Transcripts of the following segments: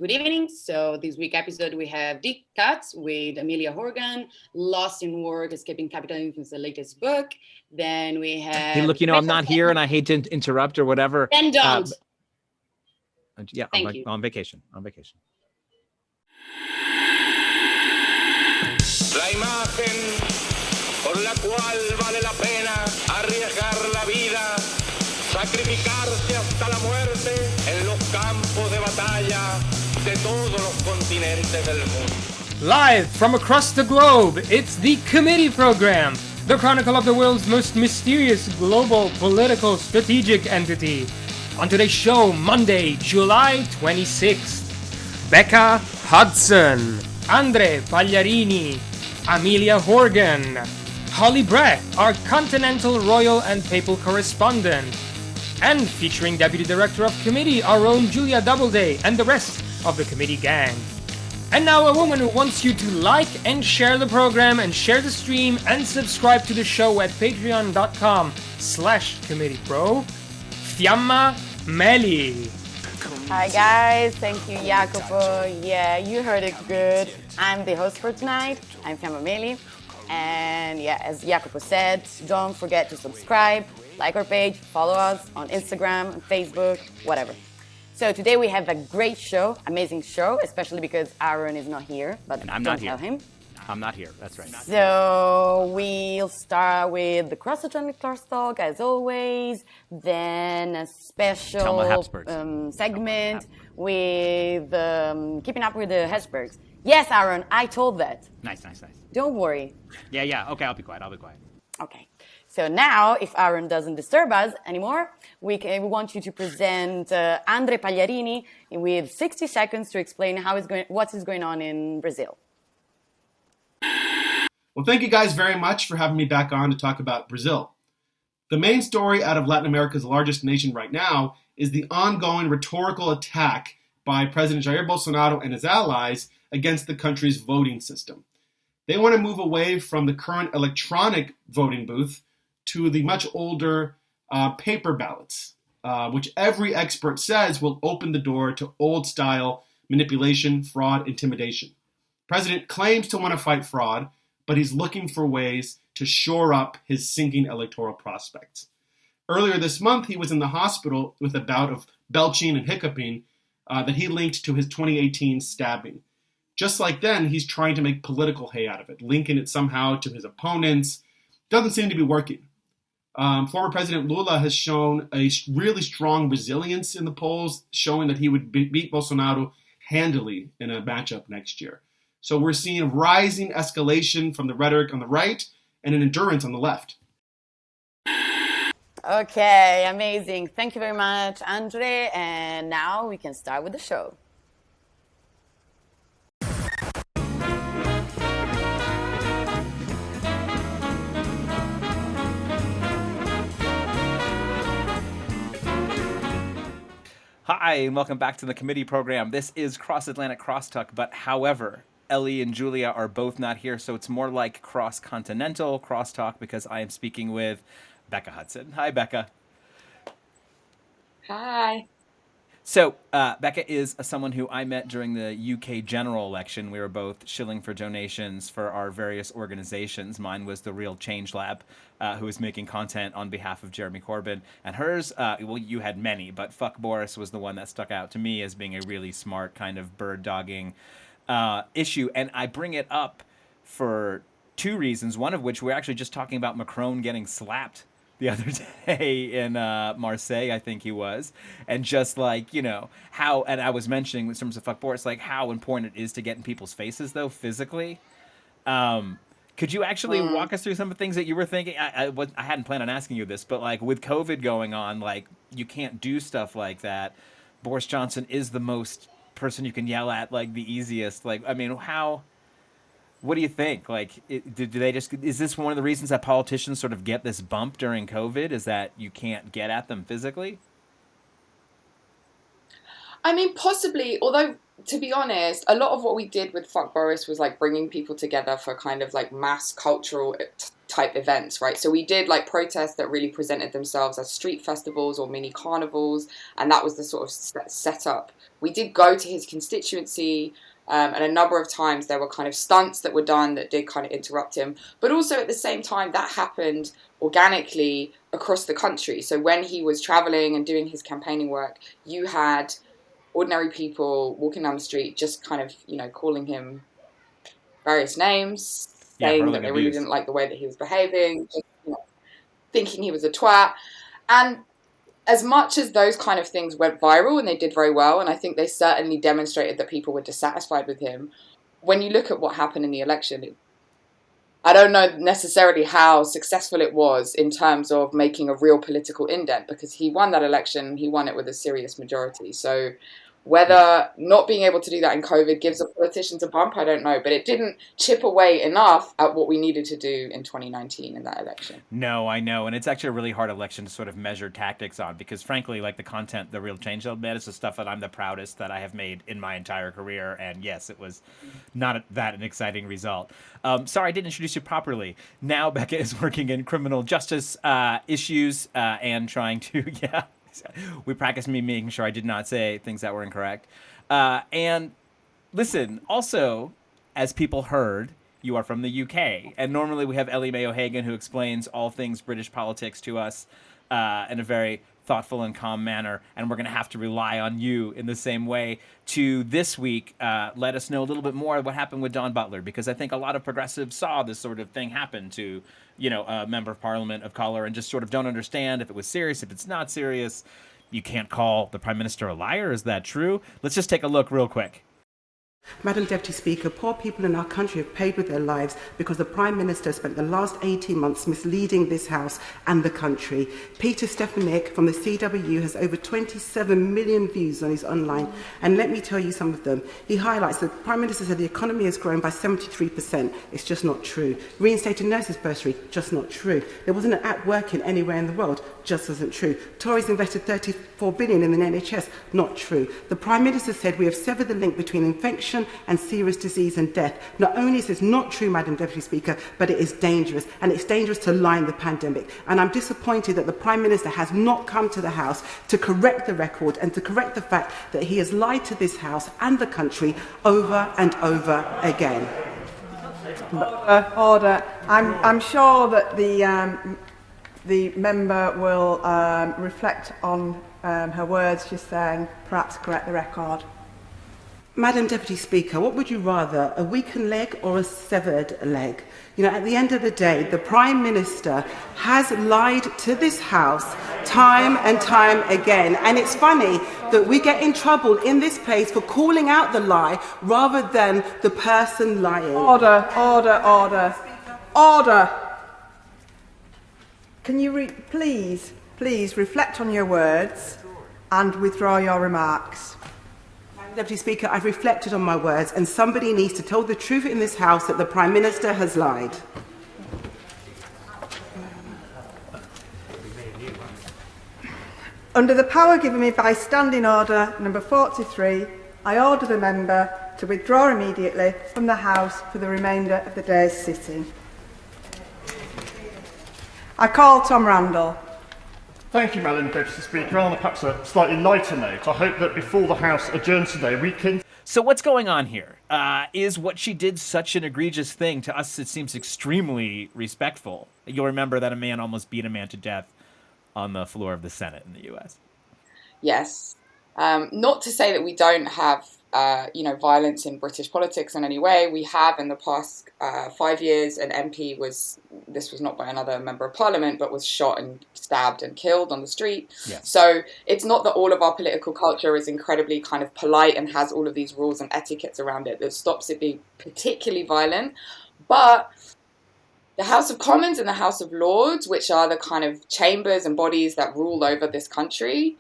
Good evening. So this week episode we have Deep Cuts with Amelia Horgan, Lost in Work, Escaping Capitalism is the latest book. Then we have... Hey, look, I'm not here and I hate to interrupt or whatever. Then don't. Yeah, Thank you. On vacation. La imagen por la cual vale la pena arriesgar la vida, sacrificarse hasta la muerte en los campos de batalla de todos los continentes del mundo. Live from across the globe, it's the Committee Program, the chronicle of the world's most mysterious global political strategic entity. On today's show, Monday, July 26th, Becka, Hudson, Andre Pagliarini, Amelia Horgan, Hawely Brett, our Continental Royal and Papal Correspondent, and featuring Deputy Director of Committee, our own Julia Doubleday, and the rest of the committee gang. And now a woman who wants you to like and share the program and share the stream and subscribe to the show at patreon.com/committeepro, Fiamma, Meli. Hi guys, thank you Jacopo. Yeah, you heard it good. I'm the host for tonight. I'm Fiamma Meli. And yeah, as Jacopo said, don't forget to subscribe, like our page, follow us on Instagram and Facebook, whatever. So today we have a great show, amazing show, especially because Arun is not here, but and I'm don't not tell here. him. I'm not here, that's right. So we'll start with the Cross-Atlantic Crosstalk as always, then a special segment with Keeping Up with the Hapsburgs. Yes, Arun, I told that. Nice. Don't worry. Yeah, okay, I'll be quiet. Okay, so now if Arun doesn't disturb us anymore, we want you to present Andre Pagliarini with 60 seconds to explain what is going on in Brazil. Well, thank you guys very much for having me back on to talk about Brazil. The main story out of Latin America's largest nation right now is the ongoing rhetorical attack by President Jair Bolsonaro and his allies against the country's voting system. They want to move away from the current electronic voting booth to the much older paper ballots, which every expert says will open the door to old-style manipulation, fraud, intimidation. The president claims to want to fight fraud, but he's looking for ways to shore up his sinking electoral prospects. Earlier this month, he was in the hospital with a bout of belching and hiccuping that he linked to his 2018 stabbing. Just like then, he's trying to make political hay out of it, linking it somehow to his opponents. Doesn't seem to be working. Former President Lula has shown a really strong resilience in the polls, showing that he would beat Bolsonaro handily in a matchup next year. So we're seeing a rising escalation from the rhetoric on the right and an endurance on the left. Okay, amazing. Thank you very much, Andre. And now we can start with the show. Hi, and welcome back to the committee program. This is Cross-Atlantic Crosstalk, but however, Ellie and Julia are both not here, so it's more like cross-continental crosstalk because I am speaking with Becka Hudson. Hi, Becka. Hi. So, Becka is someone who I met during the UK general election. We were both shilling for donations for our various organizations. Mine was the Real Change Lab, who was making content on behalf of Jeremy Corbyn. And hers, well, you had many, but Fuck Boris was the one that stuck out to me as being a really smart kind of bird-dogging issue. And I bring it up for two reasons, one of which we're actually just talking about Macron getting slapped the other day in Marseille, I think he was, and just like, how, and I was mentioning in terms of Fuck Boris, like how important it is to get in people's faces, though, physically. Could you actually walk us through some of the things that you were thinking? I hadn't planned on asking you this, but like with COVID going on, like you can't do stuff like that. Boris Johnson is the most person you can yell at, like the easiest. Like, I mean, what do you think? Like, do they just? Is this one of the reasons that politicians sort of get this bump during COVID? Is that you can't get at them physically? I mean, possibly. Although, to be honest, a lot of what we did with Fuck Boris was like bringing people together for kind of like mass cultural type events, right? So we did like protests that really presented themselves as street festivals or mini carnivals, and that was the sort of setup. We did go to his constituency, and a number of times there were kind of stunts that were done that did kind of interrupt him. But also at the same time, that happened organically across the country. So when he was traveling and doing his campaigning work, you had ordinary people walking down the street just kind of, you know, calling him various names, saying that they really didn't like the way that he was behaving, just, you know, thinking he was a twat. And as much as those kind of things went viral, and they did very well, and I think they certainly demonstrated that people were dissatisfied with him, when you look at what happened in the election, I don't know necessarily how successful it was in terms of making a real political indent, because he won that election, he won it with a serious majority. So whether not being able to do that in COVID gives the politicians a bump, I don't know. But it didn't chip away enough at what we needed to do in 2019 in that election. No, I know. And it's actually a really hard election to sort of measure tactics on, because frankly, like the content, the real change they'll made is the stuff that I'm the proudest that I have made in my entire career. And yes, it was not that an exciting result. Sorry, I didn't introduce you properly. Now Becca is working in criminal justice issues and trying to, we practiced me making sure I did not say things that were incorrect. And listen, also, as people heard, you are from the UK. And normally we have Ellie Mae O'Hagan, who explains all things British politics to us in a very thoughtful and calm manner. And we're going to have to rely on you in the same way to this week let us know a little bit more of what happened with Dawn Butler, because I think a lot of progressives saw this sort of thing happen to, you know, a member of parliament of color and just sort of don't understand if it was serious, if it's not serious. You can't call the Prime Minister a liar. Is that true? Let's just take a look real quick. Madam Deputy Speaker, poor people in our country have paid with their lives because the Prime Minister spent the last 18 months misleading this House and the country. Peter Stefanik from the CWU has over 27 million views on his online, and let me tell you some of them. He highlights that the Prime Minister said the economy has grown by 73%. It's just not true. Reinstated nurses' bursary, just not true. There wasn't an app working anywhere in the world, just isn't true. Tories invested 34 billion in the NHS, not true. The Prime Minister said we have severed the link between infection and serious disease and death. Not only is this not true, Madam Deputy Speaker, but it is dangerous, and it's dangerous to lie in the pandemic. And I'm disappointed that the Prime Minister has not come to the House to correct the record and to correct the fact that he has lied to this House and the country over and over again. Order. I'm sure that the member will reflect on her words just then, perhaps correct the record. Madam Deputy Speaker, what would you rather, a weakened leg or a severed leg? You know, at the end of the day, the Prime Minister has lied to this House time and time again. And it's funny that we get in trouble in this place for calling out the lie rather than the person lying. Order, order, order, order. Can you please reflect on your words and withdraw your remarks? Deputy Speaker, I've reflected on my words, and somebody needs to tell the truth in this House that the Prime Minister has lied. Under the power given me by Standing Order number 43, I order the member to withdraw immediately from the House for the remainder of the day's sitting. I call Tom Randall. Thank you, Madam Deputy Speaker. On perhaps a slightly lighter note, I hope that before the House adjourns today, we can... So what's going on here? Is what she did such an egregious thing? To us, it seems extremely respectful. You'll remember that a man almost beat a man to death on the floor of the Senate in the U.S. Yes. Not to say that we don't have violence in British politics in any way. We have in the past 5 years, an MP this was not by another member of parliament, but was shot and stabbed and killed on the street. Yes. So it's not that all of our political culture is incredibly kind of polite and has all of these rules and etiquettes around it that stops it being particularly violent. But the House of Commons and the House of Lords, which are the kind of chambers and bodies that rule over this country,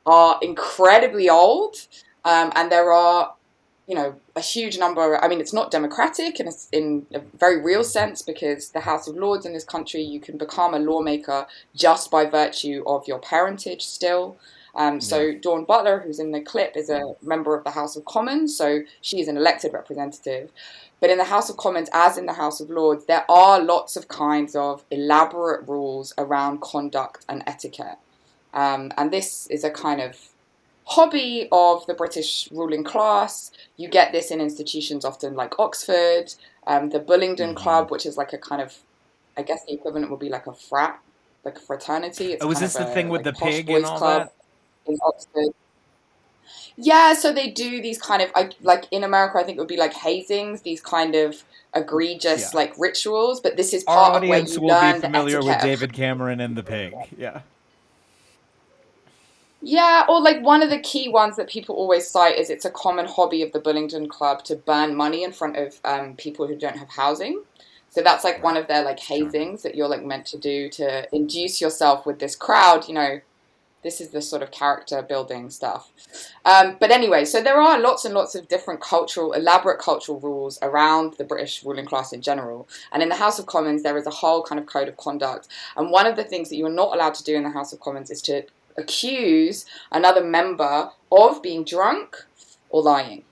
are incredibly old. And there are, a huge number. I mean, it's not democratic in a very real sense, because the House of Lords in this country, you can become a lawmaker just by virtue of your parentage still. So Dawn Butler, who's in the clip, is a member of the House of Commons, so she is an elected representative. But in the House of Commons, as in the House of Lords, there are lots of kinds of elaborate rules around conduct and etiquette. And this is a kind of hobby of the British ruling class. You get this in institutions often like Oxford, the Bullingdon Club, which is like a kind of, I guess the equivalent would be like a frat, like a fraternity. It's is this the thing with the pig and all club that? in Oxford. Yeah, so they do these kind of, like in America, I think it would be like hazings, these kind of egregious like rituals. But this is part of where you will learn be the familiar with etiquette. David Cameron and the pig. Yeah. Yeah, or like one of the key ones that people always cite is it's a common hobby of the Bullingdon Club to burn money in front of people who don't have housing. So that's like one of their like hazings that you're like meant to do to induce yourself with this crowd, you know. This is the sort of character building stuff. But anyway, so there are lots and lots of different elaborate cultural rules around the British ruling class in general. And in the House of Commons, there is a whole kind of code of conduct. And one of the things that you're not allowed to do in the House of Commons is to accuse another member of being drunk or lying.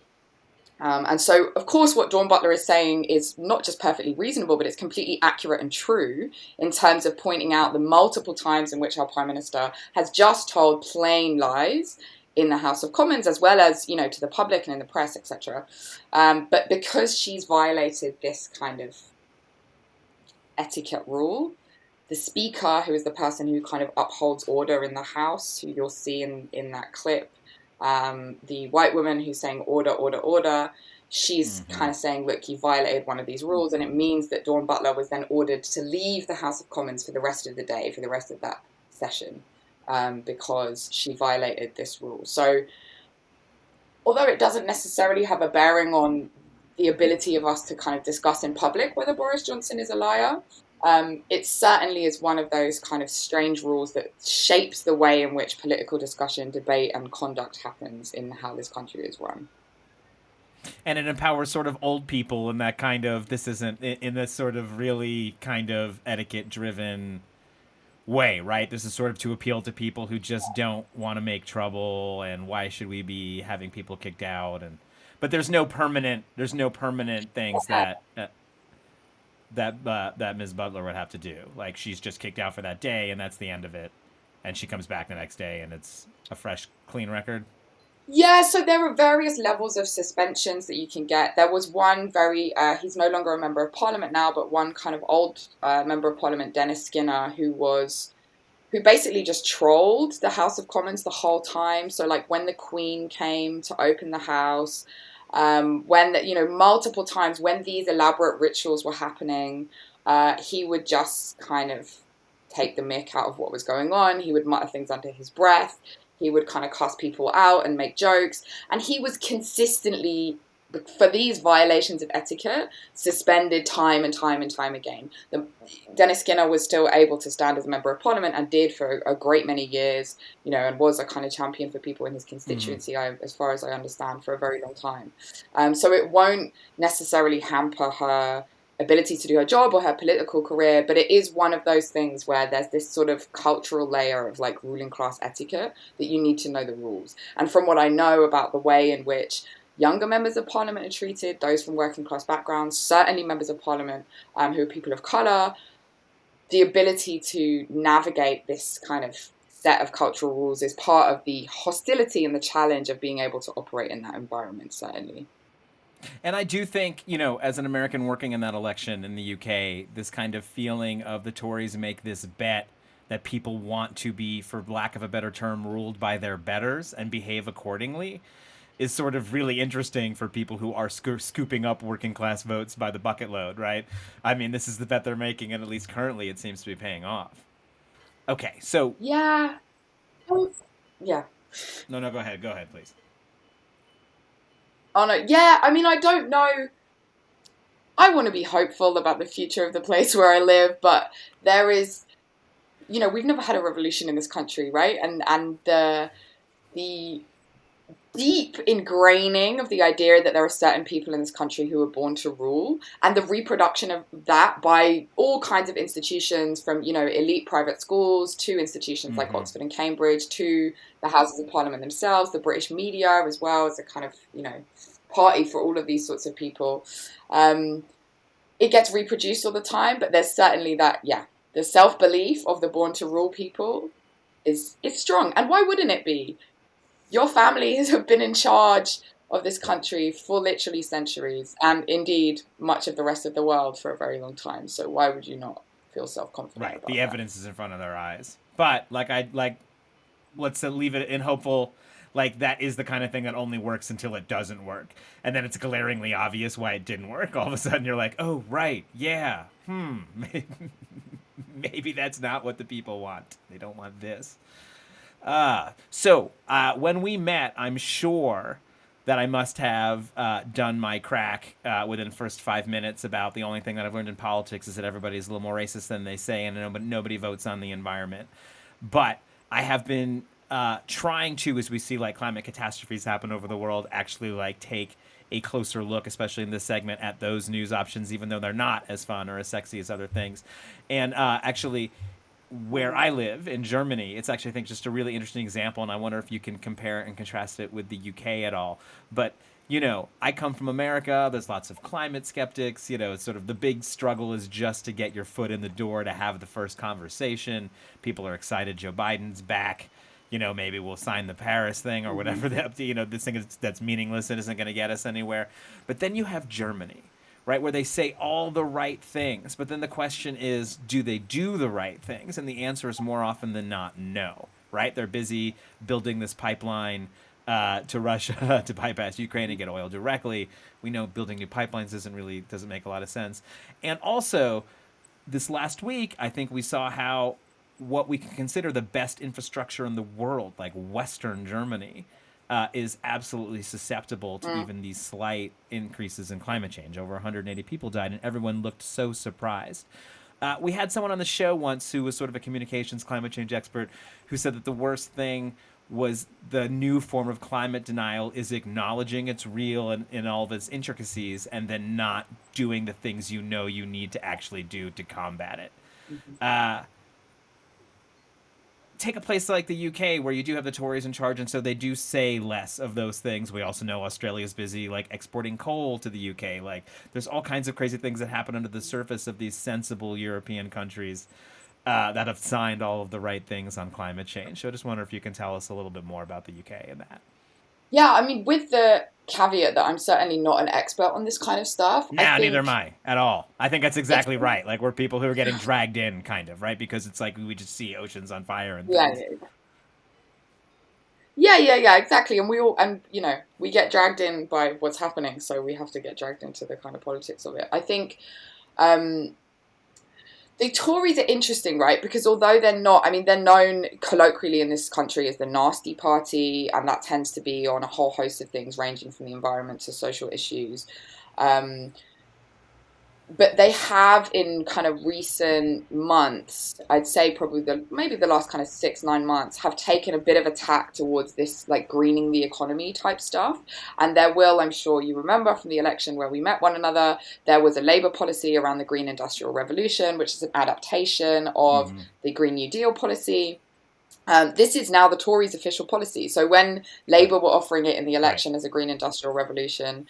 And so, of course, what Dawn Butler is saying is not just perfectly reasonable, but it's completely accurate and true in terms of pointing out the multiple times in which our Prime Minister has just told plain lies in the House of Commons, as well as, you know, to the public and in the press, etc. But because she's violated this kind of etiquette rule, the Speaker, who is the person who kind of upholds order in the House, who you'll see in that clip, the white woman who's saying order, order, order, she's kind of saying, look, you violated one of these rules, and it means that Dawn Butler was then ordered to leave the House of Commons for the rest of the day, for the rest of that session, because she violated this rule. So although it doesn't necessarily have a bearing on the ability of us to kind of discuss in public whether Boris Johnson is a liar, it certainly is one of those kind of strange rules that shapes the way in which political discussion, debate, and conduct happens in how this country is run. And it empowers sort of old people in that kind of, this isn't, in this sort of really kind of etiquette-driven way, right? This is sort of to appeal to people who just don't want to make trouble, and why should we be having people kicked out? But there's no permanent things that Ms. Butler would have to do. Like, she's just kicked out for that day, and that's the end of it. And she comes back the next day, and it's a fresh, clean record. Yeah, so there are various levels of suspensions that you can get. There was one he's no longer a member of Parliament now, but one kind of old member of Parliament, Dennis Skinner, who basically just trolled the House of Commons the whole time. So, like, when the Queen came to open the House, multiple times when these elaborate rituals were happening, he would just kind of take the mick out of what was going on. He would mutter things under his breath. He would kind of cuss people out and make jokes. And he was consistently, for these violations of etiquette, suspended time and time and time again. Dennis Skinner was still able to stand as a member of Parliament, and did for a great many years, you know, and was a kind of champion for people in his constituency, as far as I understand, for a very long time. So it won't necessarily hamper her ability to do her job or her political career, but it is one of those things where there's this sort of cultural layer of like ruling class etiquette that you need to know the rules. And from what I know about the way in which younger members of Parliament are treated, those from working class backgrounds, certainly members of Parliament who are people of colour, the ability to navigate this kind of set of cultural rules is part of the hostility and the challenge of being able to operate in that environment, certainly. And I do think, you know, as an American working in that election in the UK, this kind of feeling of the Tories make this bet that people want to be, for lack of a better term, ruled by their betters and behave accordingly is sort of really interesting for people who are scooping up working class votes by the bucket load, right? I mean, this is the bet they're making, and at least currently it seems to be paying off. Okay, so... Yeah. Yeah. No, go ahead, please. Oh, no. Yeah, I mean, I don't know. I want to be hopeful about the future of the place where I live, but there is, you know, we've never had a revolution in this country, right? And the deep ingraining of the idea that there are certain people in this country who are born to rule, and the reproduction of that by all kinds of institutions, from, you know, elite private schools to institutions like Oxford and Cambridge, to the Houses of Parliament themselves, the British media as well, as a kind of, you know, party for all of these sorts of people. It gets reproduced all the time, but there's certainly that, the self-belief of the born to rule people is strong. And why wouldn't it be? Your families have been in charge of this country for literally centuries, and indeed much of the rest of the world for a very long time. So why would you not feel self-confident? Right. About The that? evidence is in front of their eyes. But let's leave it in hopeful. Like, that is the kind of thing that only works until it doesn't work. And then it's glaringly obvious why it didn't work. All of a sudden you're like, oh, right, yeah, maybe that's not what the people want. They don't want this. So when we met, I'm sure that I must have done my crack within the first 5 minutes about the only thing that I've learned in politics is that everybody's a little more racist than they say, and nobody votes on the environment. But I have been trying to, as we see like climate catastrophes happen over the world, actually like take a closer look, especially in this segment, at those news options, even though they're not as fun or as sexy as other things. And actually, where I live in Germany, it's actually, I think, just a really interesting example, and I wonder if you can compare and contrast it with the UK at all. But, you know, I come from America. There's lots of climate skeptics. You know, it's sort of the big struggle is just to get your foot in the door to have the first conversation. People are excited Joe Biden's back. You know, maybe we'll sign the Paris thing or whatever. You know, this thing that's meaningless and isn't going to get us anywhere. But then you have Germany, right, where they say all the right things. But then the question is, do they do the right things? And the answer is more often than not, no, right? They're busy building this pipeline to Russia to bypass Ukraine and get oil directly. We know building new pipelines doesn't make a lot of sense. And also, this last week, I think we saw how what we can consider the best infrastructure in the world, like Western Germany, is absolutely susceptible to even these slight increases in climate change. Over 180 people died, and everyone looked so surprised. We had someone on the show once who was sort of a communications climate change expert who said that the worst thing was the new form of climate denial is acknowledging it's real and in all of its intricacies and then not doing the things you know you need to actually do to combat it. Take a place like the UK where you do have the Tories in charge, and so they do say less of those things. We also know Australia's busy like exporting coal to the UK. Like, there's all kinds of crazy things that happen under the surface of these sensible European countries that have signed all of the right things on climate change. So I just wonder if you can tell us a little bit more about the UK and that. Yeah, I mean, with the caveat that I'm certainly not an expert on this kind of stuff. No, neither am I at all. I think that's exactly right. Like, we're people who are getting dragged in, kind of, right? Because it's like we just see oceans on fire and things. Yeah, exactly. And we get dragged in by what's happening, so we have to get dragged into the kind of politics of it. I think the Tories are interesting, right? Because although they're known colloquially in this country as the nasty party, and that tends to be on a whole host of things ranging from the environment to social issues. But they have, in kind of recent months, I'd say probably maybe the last kind of 6-9 months, have taken a bit of a tack towards this like greening the economy type stuff. And there will, I'm sure you remember from the election where we met one another, there was a Labour policy around the Green Industrial Revolution, which is an adaptation of the Green New Deal policy. This is now the Tories' official policy. So when Labour were offering it in the election as a Green Industrial Revolution,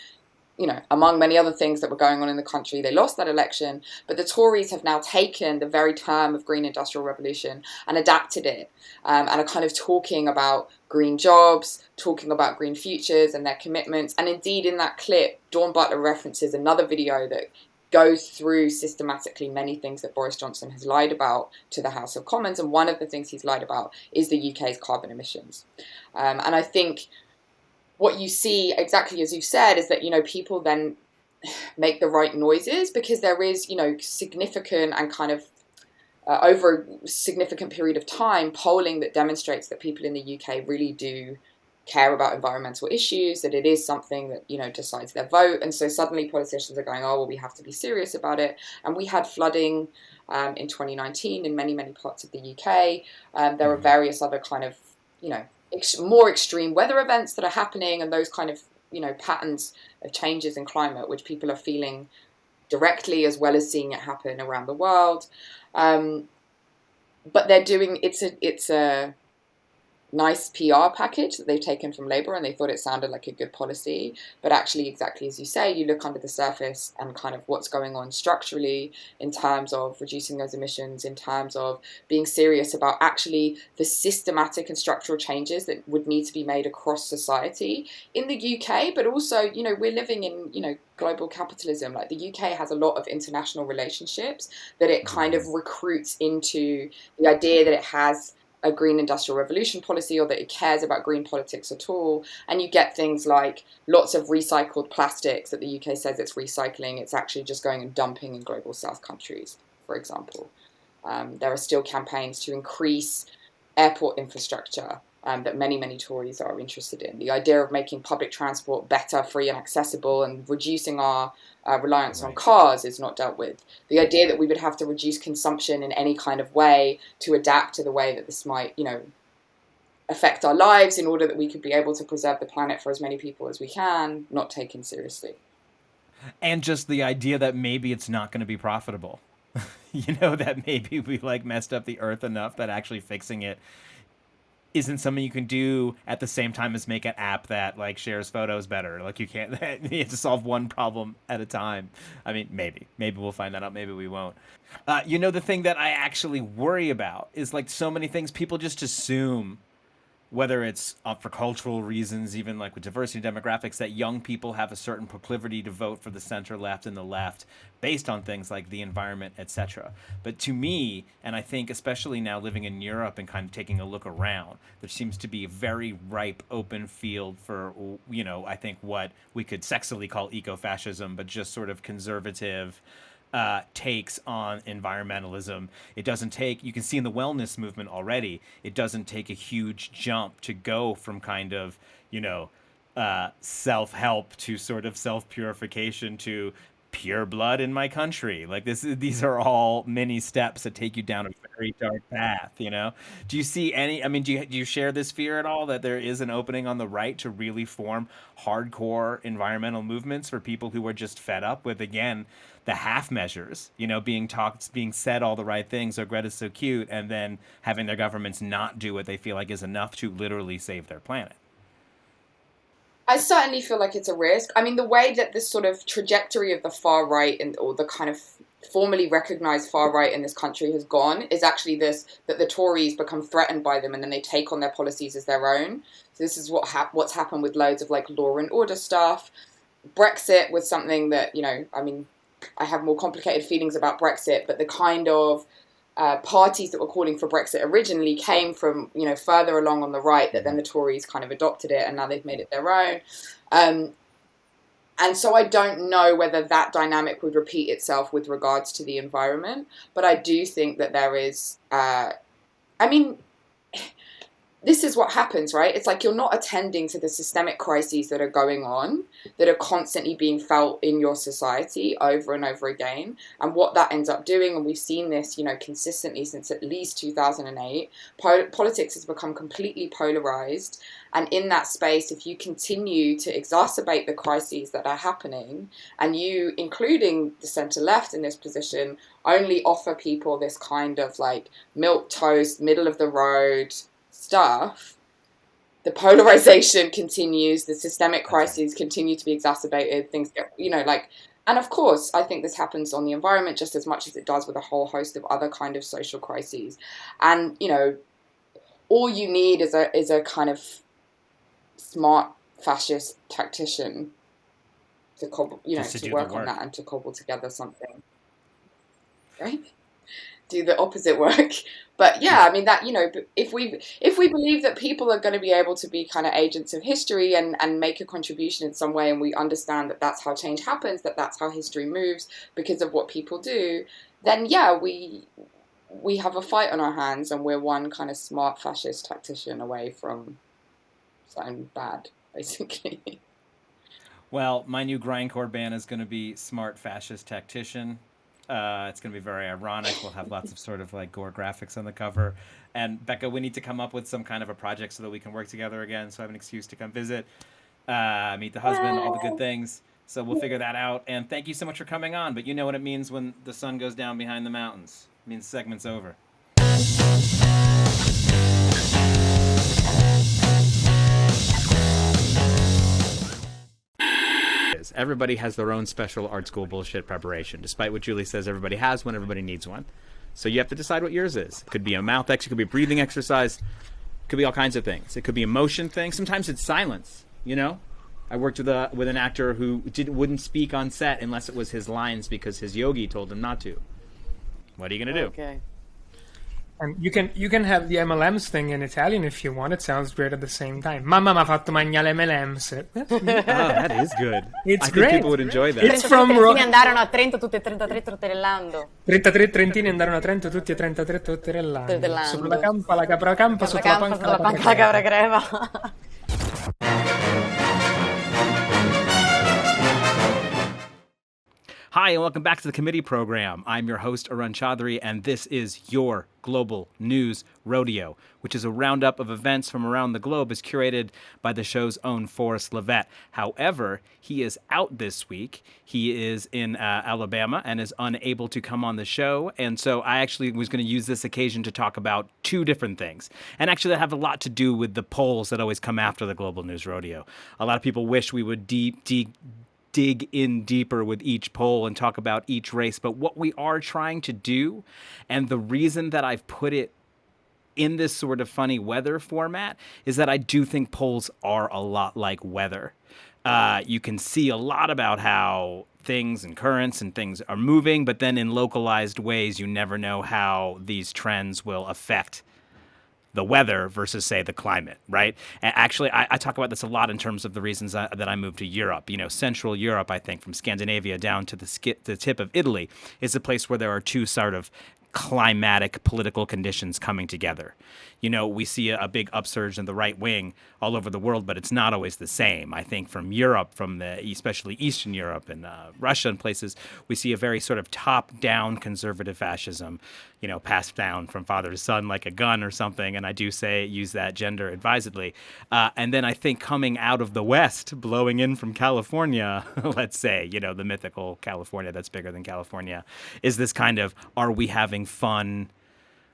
among many other things that were going on in the country, they lost that election. But the Tories have now taken the very term of Green Industrial Revolution and adapted it, and are kind of talking about green jobs, talking about green futures and their commitments. And indeed, in that clip, Dawn Butler references another video that goes through systematically many things that Boris Johnson has lied about to the House of Commons. And one of the things he's lied about is the UK's carbon emissions. And I think what you see, exactly as you said, is that, people then make the right noises because there is, significant and kind of over a significant period of time, polling that demonstrates that people in the UK really do care about environmental issues, that it is something that, decides their vote. And so suddenly politicians are going, oh, well, we have to be serious about it. And we had flooding in 2019 in many, many parts of the UK. There are various other kind of, more extreme weather events that are happening, and those kind of, patterns of changes in climate, which people are feeling directly as well as seeing it happen around the world. But they're doing, it's a nice PR package that they've taken from Labour, and they thought it sounded like a good policy. But actually, exactly as you say, you look under the surface and kind of what's going on structurally in terms of reducing those emissions, in terms of being serious about actually the systematic and structural changes that would need to be made across society in the UK. But also, we're living in, global capitalism. Like, the UK has a lot of international relationships that it kind of recruits into the idea that it has a green industrial revolution policy, or that it cares about green politics at all. And you get things like lots of recycled plastics that the UK says it's recycling. It's actually just going and dumping in global south countries, for example. There are still campaigns to increase airport infrastructure that many, many Tories are interested in. The idea of making public transport better, free and accessible, and reducing our reliance on cars is not dealt with. The idea that we would have to reduce consumption in any kind of way to adapt to the way that this might, affect our lives in order that we could be able to preserve the planet for as many people as we can, not taken seriously. And just the idea that maybe it's not going to be profitable. That maybe we messed up the earth enough that actually fixing it isn't something you can do at the same time as make an app that shares photos better. You can't, you have to solve one problem at a time. I mean, maybe we'll find that out. Maybe we won't. The thing that I actually worry about is so many things people just assume, whether it's for cultural reasons, even with diversity demographics, that young people have a certain proclivity to vote for the center left and the left based on things like the environment, etc. But to me, and I think especially now living in Europe and kind of taking a look around, there seems to be a very ripe open field for, I think what we could sexily call eco-fascism, but just sort of conservative takes on environmentalism. It doesn't take, you can see in the wellness movement already, it doesn't take a huge jump to go from kind of, self-help to sort of self-purification to pure blood in my country. These are all many steps that take you down a very dark path, Do you see any, do you share this fear at all that there is an opening on the right to really form hardcore environmental movements for people who are just fed up with, again, the half measures, being said all the right things, oh, Greta's so cute, and then having their governments not do what they feel like is enough to literally save their planet? I certainly feel like it's a risk. I mean, the way that this sort of trajectory of the far right or the kind of formally recognized far right in this country has gone is actually that the Tories become threatened by them and then they take on their policies as their own. So this is what's happened with loads of law and order stuff. Brexit was something that, I have more complicated feelings about Brexit, but the kind of parties that were calling for Brexit originally came from, further along on the right, that then the Tories kind of adopted it and now they've made it their own. And so I don't know whether that dynamic would repeat itself with regards to the environment, but I do think that there is, this is what happens, right? It's you're not attending to the systemic crises that are going on, that are constantly being felt in your society over and over again. And what that ends up doing, and we've seen this, consistently since at least 2008, politics has become completely polarized. And in that space, if you continue to exacerbate the crises that are happening, and you, including the centre-left in this position, only offer people this kind of milquetoast, middle of the road stuff, the polarization continues, the systemic crises continue to be exacerbated, things get, and of course, I think this happens on the environment just as much as it does with a whole host of other kind of social crises. And, all you need is a kind of smart fascist tactician to cobble, to work on that and to cobble together something, right? Do the opposite work. But yeah, that, if we believe that people are going to be able to be kind of agents of history and make a contribution in some way, and we understand that that's how change happens, that that's how history moves because of what people do, then yeah, we have a fight on our hands, and we're one kind of smart fascist tactician away from something bad, basically. Well, my new grindcore band is going to be Smart Fascist Tactician. It's going to be very ironic. We'll have lots of sort of like gore graphics on the cover. And Becca, we need to come up with some kind of a project so that we can work together again. So I have an excuse to come visit, meet the husband, all the good things. So we'll figure that out. And thank you so much for coming on. But you know what it means when the sun goes down behind the mountains. It means the segment's over. Everybody has their own special art school bullshit preparation. Despite what Julie says, everybody has one, everybody needs one. So you have to decide what yours is. It could be a mouth exercise, it could be a breathing exercise, it could be all kinds of things. It could be a motion thing. Sometimes it's silence, you know? I worked with an actor who wouldn't speak on set unless it was his lines because his yogi told him not to. What are you going to do? Okay. And you can have the MLMs thing in Italian if you want. It sounds great at the same time. Mamma m'ha fatto mangiare M&M's. Oh, that is good. It's I great. think people would enjoy that. It's from andarono a Trento tutti e 33 trotterellando. 33 trentini andarono a Trento tutti e 33 trotterellando. Sopra la campa, la capra campa, sotto la panca, la capra creva. Hi, and welcome back to the committee program. I'm your host, Arun Chaudhary, and this is your Global News Rodeo, which is a roundup of events from around the globe, is curated by the show's own Forrest Lovette. However, he is out this week. He is in Alabama and is unable to come on the show, and so I actually was going to use this occasion to talk about two different things, and actually that have a lot to do with the polls that always come after the Global News Rodeo. A lot of people wish we would dig in deeper with each poll and talk about each race. But what we are trying to do, and the reason that I've put it in this sort of funny weather format, is that I do think polls are a lot like weather. You can see a lot about how things and currents and things are moving, but then in localized ways, you never know how these trends will affect the weather versus, say, the climate, right? And actually, I talk about this a lot in terms of the reasons that I moved to Europe. You know, Central Europe, I think, from Scandinavia down to the tip of Italy, is a place where there are two sort of climatic political conditions coming together. You know, we see a big upsurge in the right wing all over the world, but it's not always the same. I think from Europe, especially Eastern Europe and Russia and places, we see a very sort of top-down conservative fascism, you know, passed down from father to son like a gun or something. And I do use that gender advisedly. And then I think coming out of the West, blowing in from California, let's say, you know, the mythical California that's bigger than California, is this kind of, are we having fun?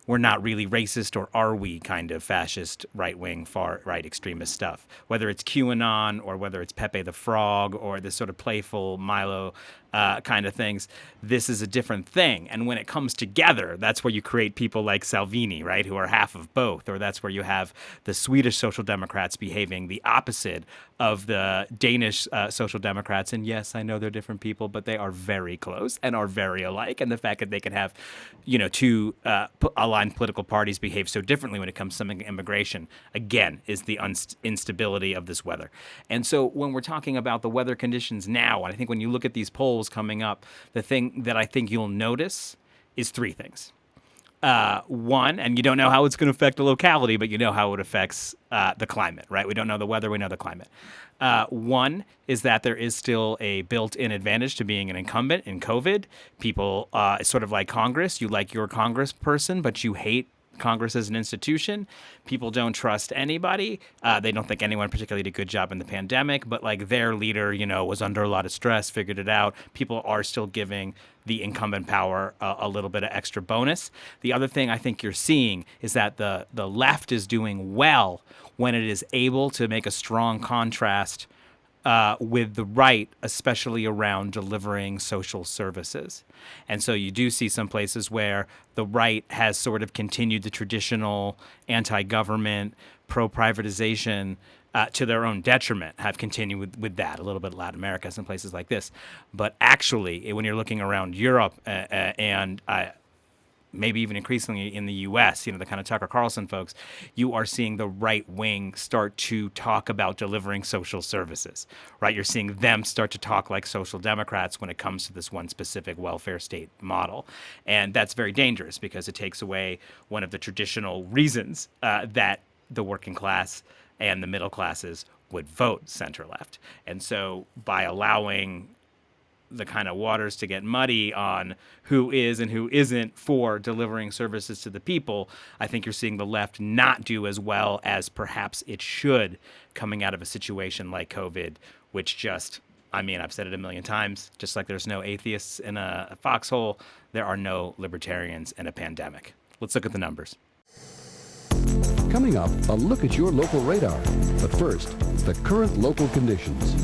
We're not really racist, or are we kind of fascist, right-wing, far-right extremist stuff? Whether it's QAnon or whether it's Pepe the Frog or this sort of playful Milo kind of things, this is a different thing. And when it comes together, that's where you create people like Salvini, right, who are half of both. Or that's where you have the Swedish Social Democrats behaving the opposite of the Danish Social Democrats. And yes, I know they're different people, but they are very close and are very alike. And the fact that they can have, you know, two aligned political parties behave so differently when it comes to something immigration, again, is the instability of this weather. And so when we're talking about the weather conditions now, and I think when you look at these polls coming up, the thing that I think you'll notice is three things. One, and you don't know how it's going to affect the locality, but you know how it affects the climate, right? We don't know the weather, we know the climate. One is that there is still a built-in advantage to being an incumbent in COVID. People, sort of like Congress, you like your congressperson, but you hate Congress as an institution. People don't trust anybody. They don't think anyone particularly did a good job in the pandemic, but like their leader, you know, was under a lot of stress, figured it out. People are still giving the incumbent power a little bit of extra bonus. The other thing I think you're seeing is that the left is doing well when it is able to make a strong contrast with the right, especially around delivering social services. And so you do see some places where the right has sort of continued the traditional anti-government, pro-privatization to their own detriment, have continued with that, a little bit Latin America, some places like this. But actually, when you're looking around Europe and maybe even increasingly in the U.S., you know, the kind of Tucker Carlson folks, you are seeing the right wing start to talk about delivering social services, right? You're seeing them start to talk like social democrats when it comes to this one specific welfare state model. And that's very dangerous because it takes away one of the traditional reasons that the working class and the middle classes would vote center left. And so by allowing the kind of waters to get muddy on who is and who isn't for delivering services to the people, I think you're seeing the left not do as well as perhaps it should coming out of a situation like COVID, which just, I mean, I've said it a million times, just like there's no atheists in a foxhole, there are no libertarians in a pandemic. Let's look at the numbers. Coming up, a look at your local radar. But first, the current local conditions.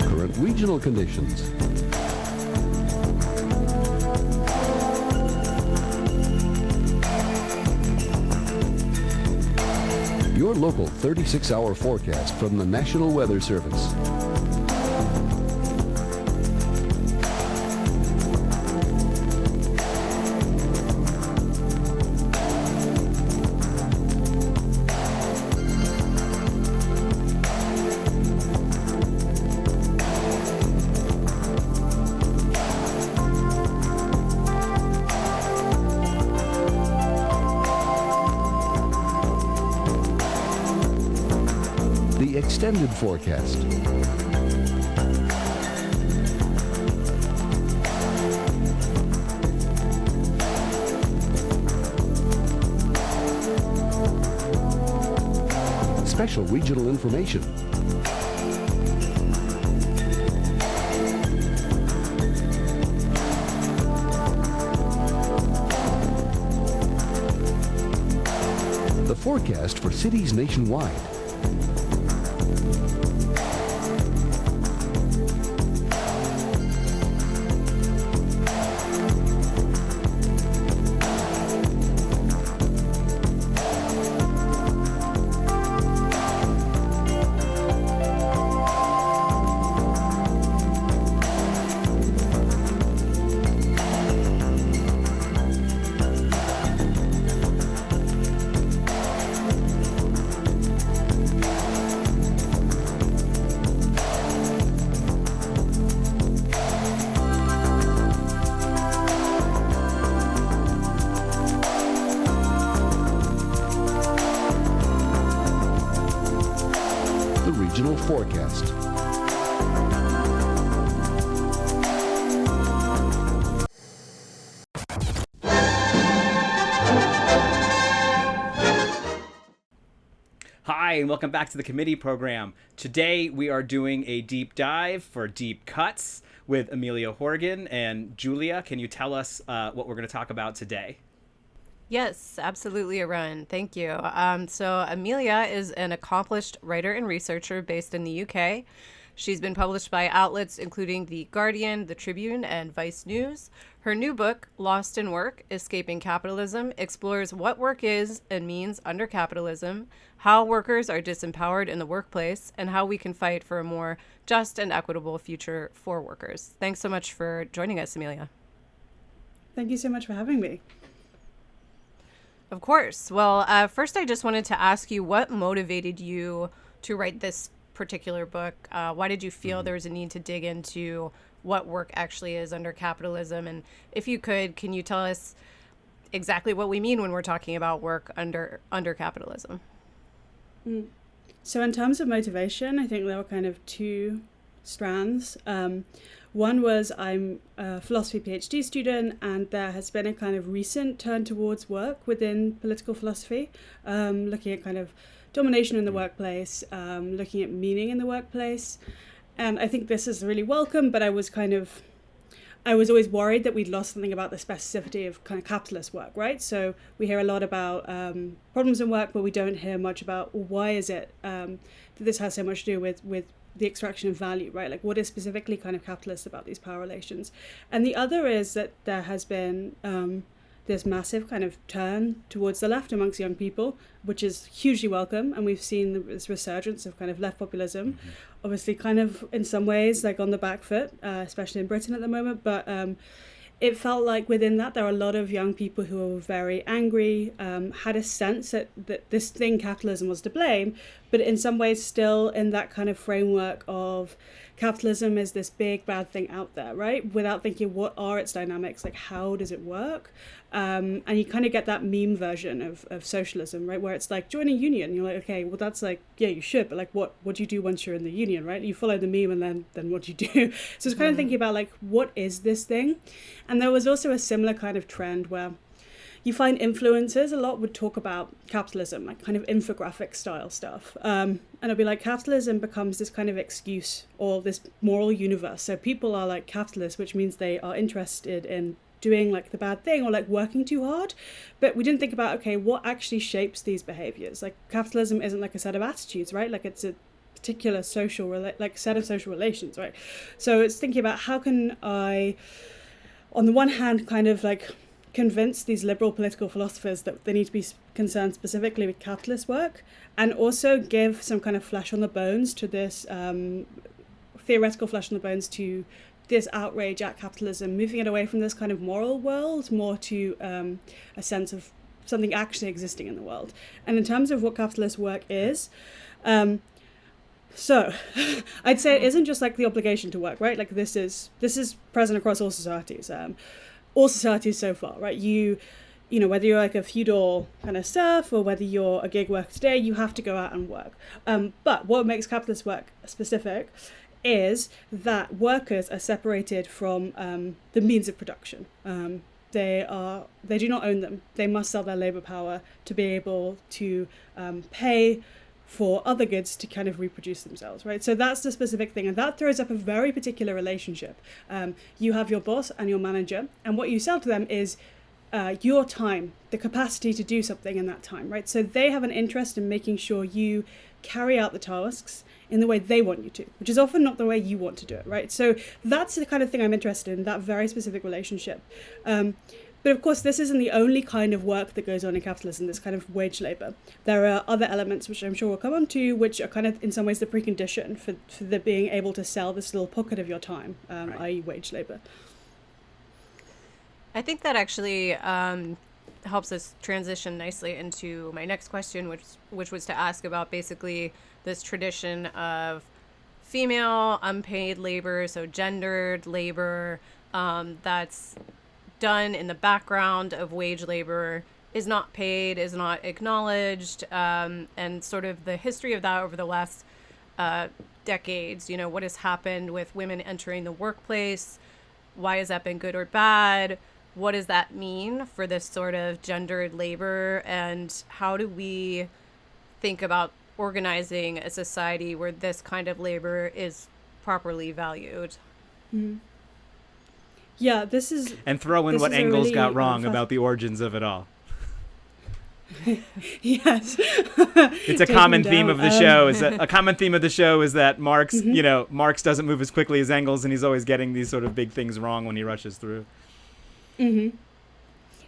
Current regional conditions. Your local 36-hour forecast from the National Weather Service. Extended forecast. Special regional information. The forecast for cities nationwide. Forecast. Hi, and welcome back to the committee program. Today we are doing a deep dive for Deep Cuts with Amelia Horgan. And Julia, can you tell us what we're going to talk about today? Yes, absolutely, Arun. Thank you. So Amelia is an accomplished writer and researcher based in the UK. She's been published by outlets including The Guardian, The Tribune, and Vice News. Her new book, Lost in Work, Escaping Capitalism, explores what work is and means under capitalism, how workers are disempowered in the workplace, and how we can fight for a more just and equitable future for workers. Thanks so much for joining us, Amelia. Thank you so much for having me. Of course. Well, first I just wanted to ask you what motivated you to write this particular book. Why did you feel there was a need to dig into what work actually is under capitalism? And if you could, can you tell us exactly what we mean when we're talking about work under capitalism? So in terms of motivation, I think there were kind of two strands. One was I'm a philosophy PhD student, and there has been a kind of recent turn towards work within political philosophy, looking at kind of domination in the workplace, looking at meaning in the workplace. And I think this is really welcome, but I was always worried that we'd lost something about the specificity of kind of capitalist work, right? So we hear a lot about problems in work, but we don't hear much about why is it that this has so much to do with the extraction of value, right? Like what is specifically kind of capitalist about these power relations? And the other is that there has been this massive kind of turn towards the left amongst young people, which is hugely welcome. And we've seen this resurgence of kind of left populism, obviously kind of in some ways like on the back foot, especially in Britain at the moment. But it felt like within that there were a lot of young people who were very angry, had a sense that this thing, capitalism, was to blame, but in some ways still in that kind of framework of capitalism is this big bad thing out there, right? Without thinking what are its dynamics, like how does it work? And you kind of get that meme version of socialism, right? Where it's like, join a union. You're like, okay, well that's like, yeah, you should, but like what do you do once you're in the union, right? You follow the meme and then what do you do? So it's kind of thinking about like, what is this thing? And there was also a similar kind of trend where you find influencers a lot would talk about capitalism, like kind of infographic style stuff. And it'll be like capitalism becomes this kind of excuse or this moral universe. So people are like capitalists, which means they are interested in doing like the bad thing or like working too hard. But we didn't think about, okay, what actually shapes these behaviors? Like capitalism isn't like a set of attitudes, right? Like it's a particular social set of social relations, right? So it's thinking about how can I, on the one hand, kind of like convince these liberal political philosophers that they need to be concerned specifically with capitalist work, and also give some kind of flesh on the bones to this theoretical flesh on the bones to this outrage at capitalism, moving it away from this kind of moral world more to a sense of something actually existing in the world. And in terms of what capitalist work is, so I'd say it isn't just like the obligation to work, right? Like this is present across all societies. All societies so far, right? You know, whether you're like a feudal kind of serf or whether you're a gig worker today, you have to go out and work. But what makes capitalist work specific is that workers are separated from the means of production. They do not own them. They must sell their labor power to be able to pay for other goods to kind of reproduce themselves, right? So that's the specific thing, and that throws up a very particular relationship. You have your boss and your manager, and what you sell to them is your time, the capacity to do something in that time, right? So they have an interest in making sure you carry out the tasks in the way they want you to, which is often not the way you want to do it, right? So that's the kind of thing I'm interested in, that very specific relationship. But of course, this isn't the only kind of work that goes on in capitalism, this kind of wage labour. There are other elements, which I'm sure we'll come on to, which are kind of, in some ways, the precondition for the being able to sell this little pocket of your time, right, i.e. wage labour. I think that actually helps us transition nicely into my next question, which was to ask about basically this tradition of female unpaid labor, so gendered labor, that's done in the background of wage labor, is not paid, is not acknowledged, and sort of the history of that over the last decades. You know, what has happened with women entering the workplace? Why has that been good or bad? What does that mean for this sort of gendered labor? And how do we think about organizing a society where this kind of labor is properly valued? Mm-hmm. Yeah, this is... And throw in what Engels really got wrong about the origins of it all. Yes. It's a common theme of the show. A common theme of the show is that Marx, mm-hmm. you know, Marx doesn't move as quickly as Engels, and he's always getting these sort of big things wrong when he rushes through. Mm-hmm.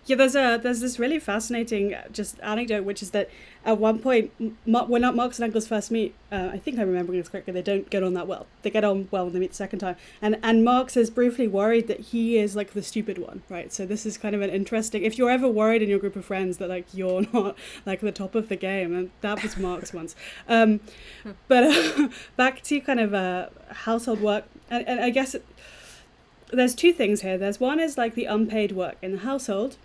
Yeah, there's this really fascinating just anecdote, which is that at one point, when Marx and Engels first meet, I think I'm remembering this correctly, they don't get on that well. They get on well when they meet the second time. And Marx is briefly worried that he is like the stupid one, right? So this is kind of an interesting, if you're ever worried in your group of friends that like you're not like the top of the game, and that was Marx once. But back to kind of household work, and I guess there's two things here. There's one is like the unpaid work in the household,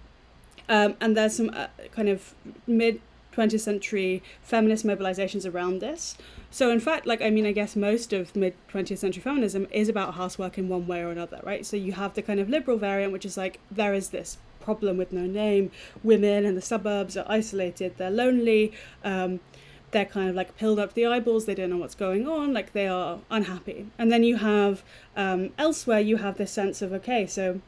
and there's some kind of mid-20th century feminist mobilizations around this. So in fact, like, I mean, I guess most of mid-20th century feminism is about housework in one way or another, right? So you have the kind of liberal variant, which is like, there is this problem with no name. Women in the suburbs are isolated, they're lonely, they're kind of like pilled up to the eyeballs, they don't know what's going on, like they are unhappy. And then you have, elsewhere, you have this sense of, okay, so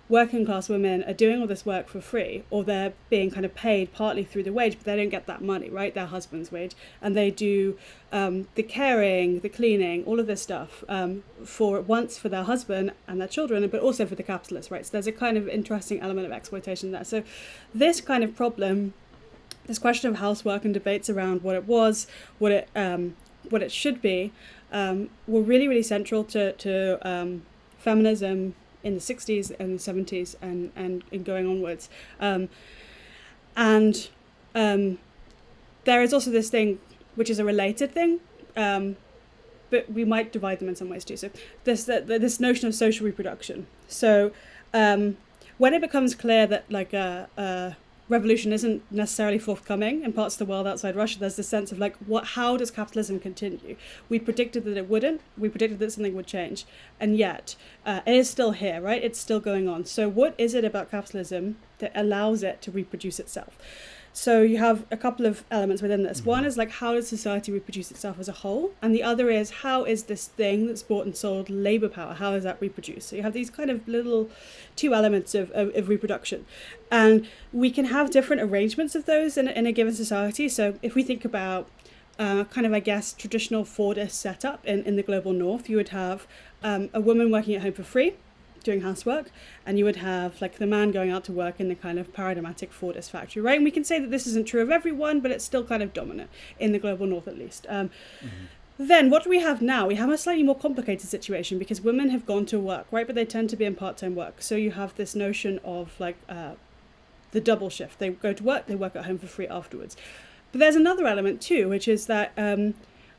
working class women are doing all this work for free, or they're being kind of paid partly through the wage, but they don't get that money, right? Their husband's wage. And they do the caring, the cleaning, all of this stuff for their husband and their children, but also for the capitalists, right? So there's a kind of interesting element of exploitation there. So this kind of problem, this question of housework and debates around what it was, what it should be, were really, really central to feminism in the 60s and the 70s and going onwards. There is also this thing, which is a related thing, but we might divide them in some ways too. So this notion of social reproduction. So when it becomes clear that like a revolution isn't necessarily forthcoming in parts of the world outside Russia, there's this sense of like, how does capitalism continue? We predicted that it wouldn't. We predicted that something would change, and yet it is still here, right? It's still going on. So what is it about capitalism that allows it to reproduce itself? So you have a couple of elements within this. One is like, how does society reproduce itself as a whole? And the other is, how is this thing that's bought and sold labor power, how is that reproduced? So you have these kind of little two elements of reproduction. And we can have different arrangements of those in a given society. So if we think about kind of, I guess, traditional Fordist setup in the global north, you would have a woman working at home for free, doing housework, and you would have like the man going out to work in the kind of paradigmatic Fordist factory, right? And we can say that this isn't true of everyone, but it's still kind of dominant in the global north at least. Then what do we have now? We have a slightly more complicated situation because women have gone to work, right? But they tend to be in part-time work. So you have this notion of like the double shift. They go to work, they work at home for free afterwards. But there's another element too, which is that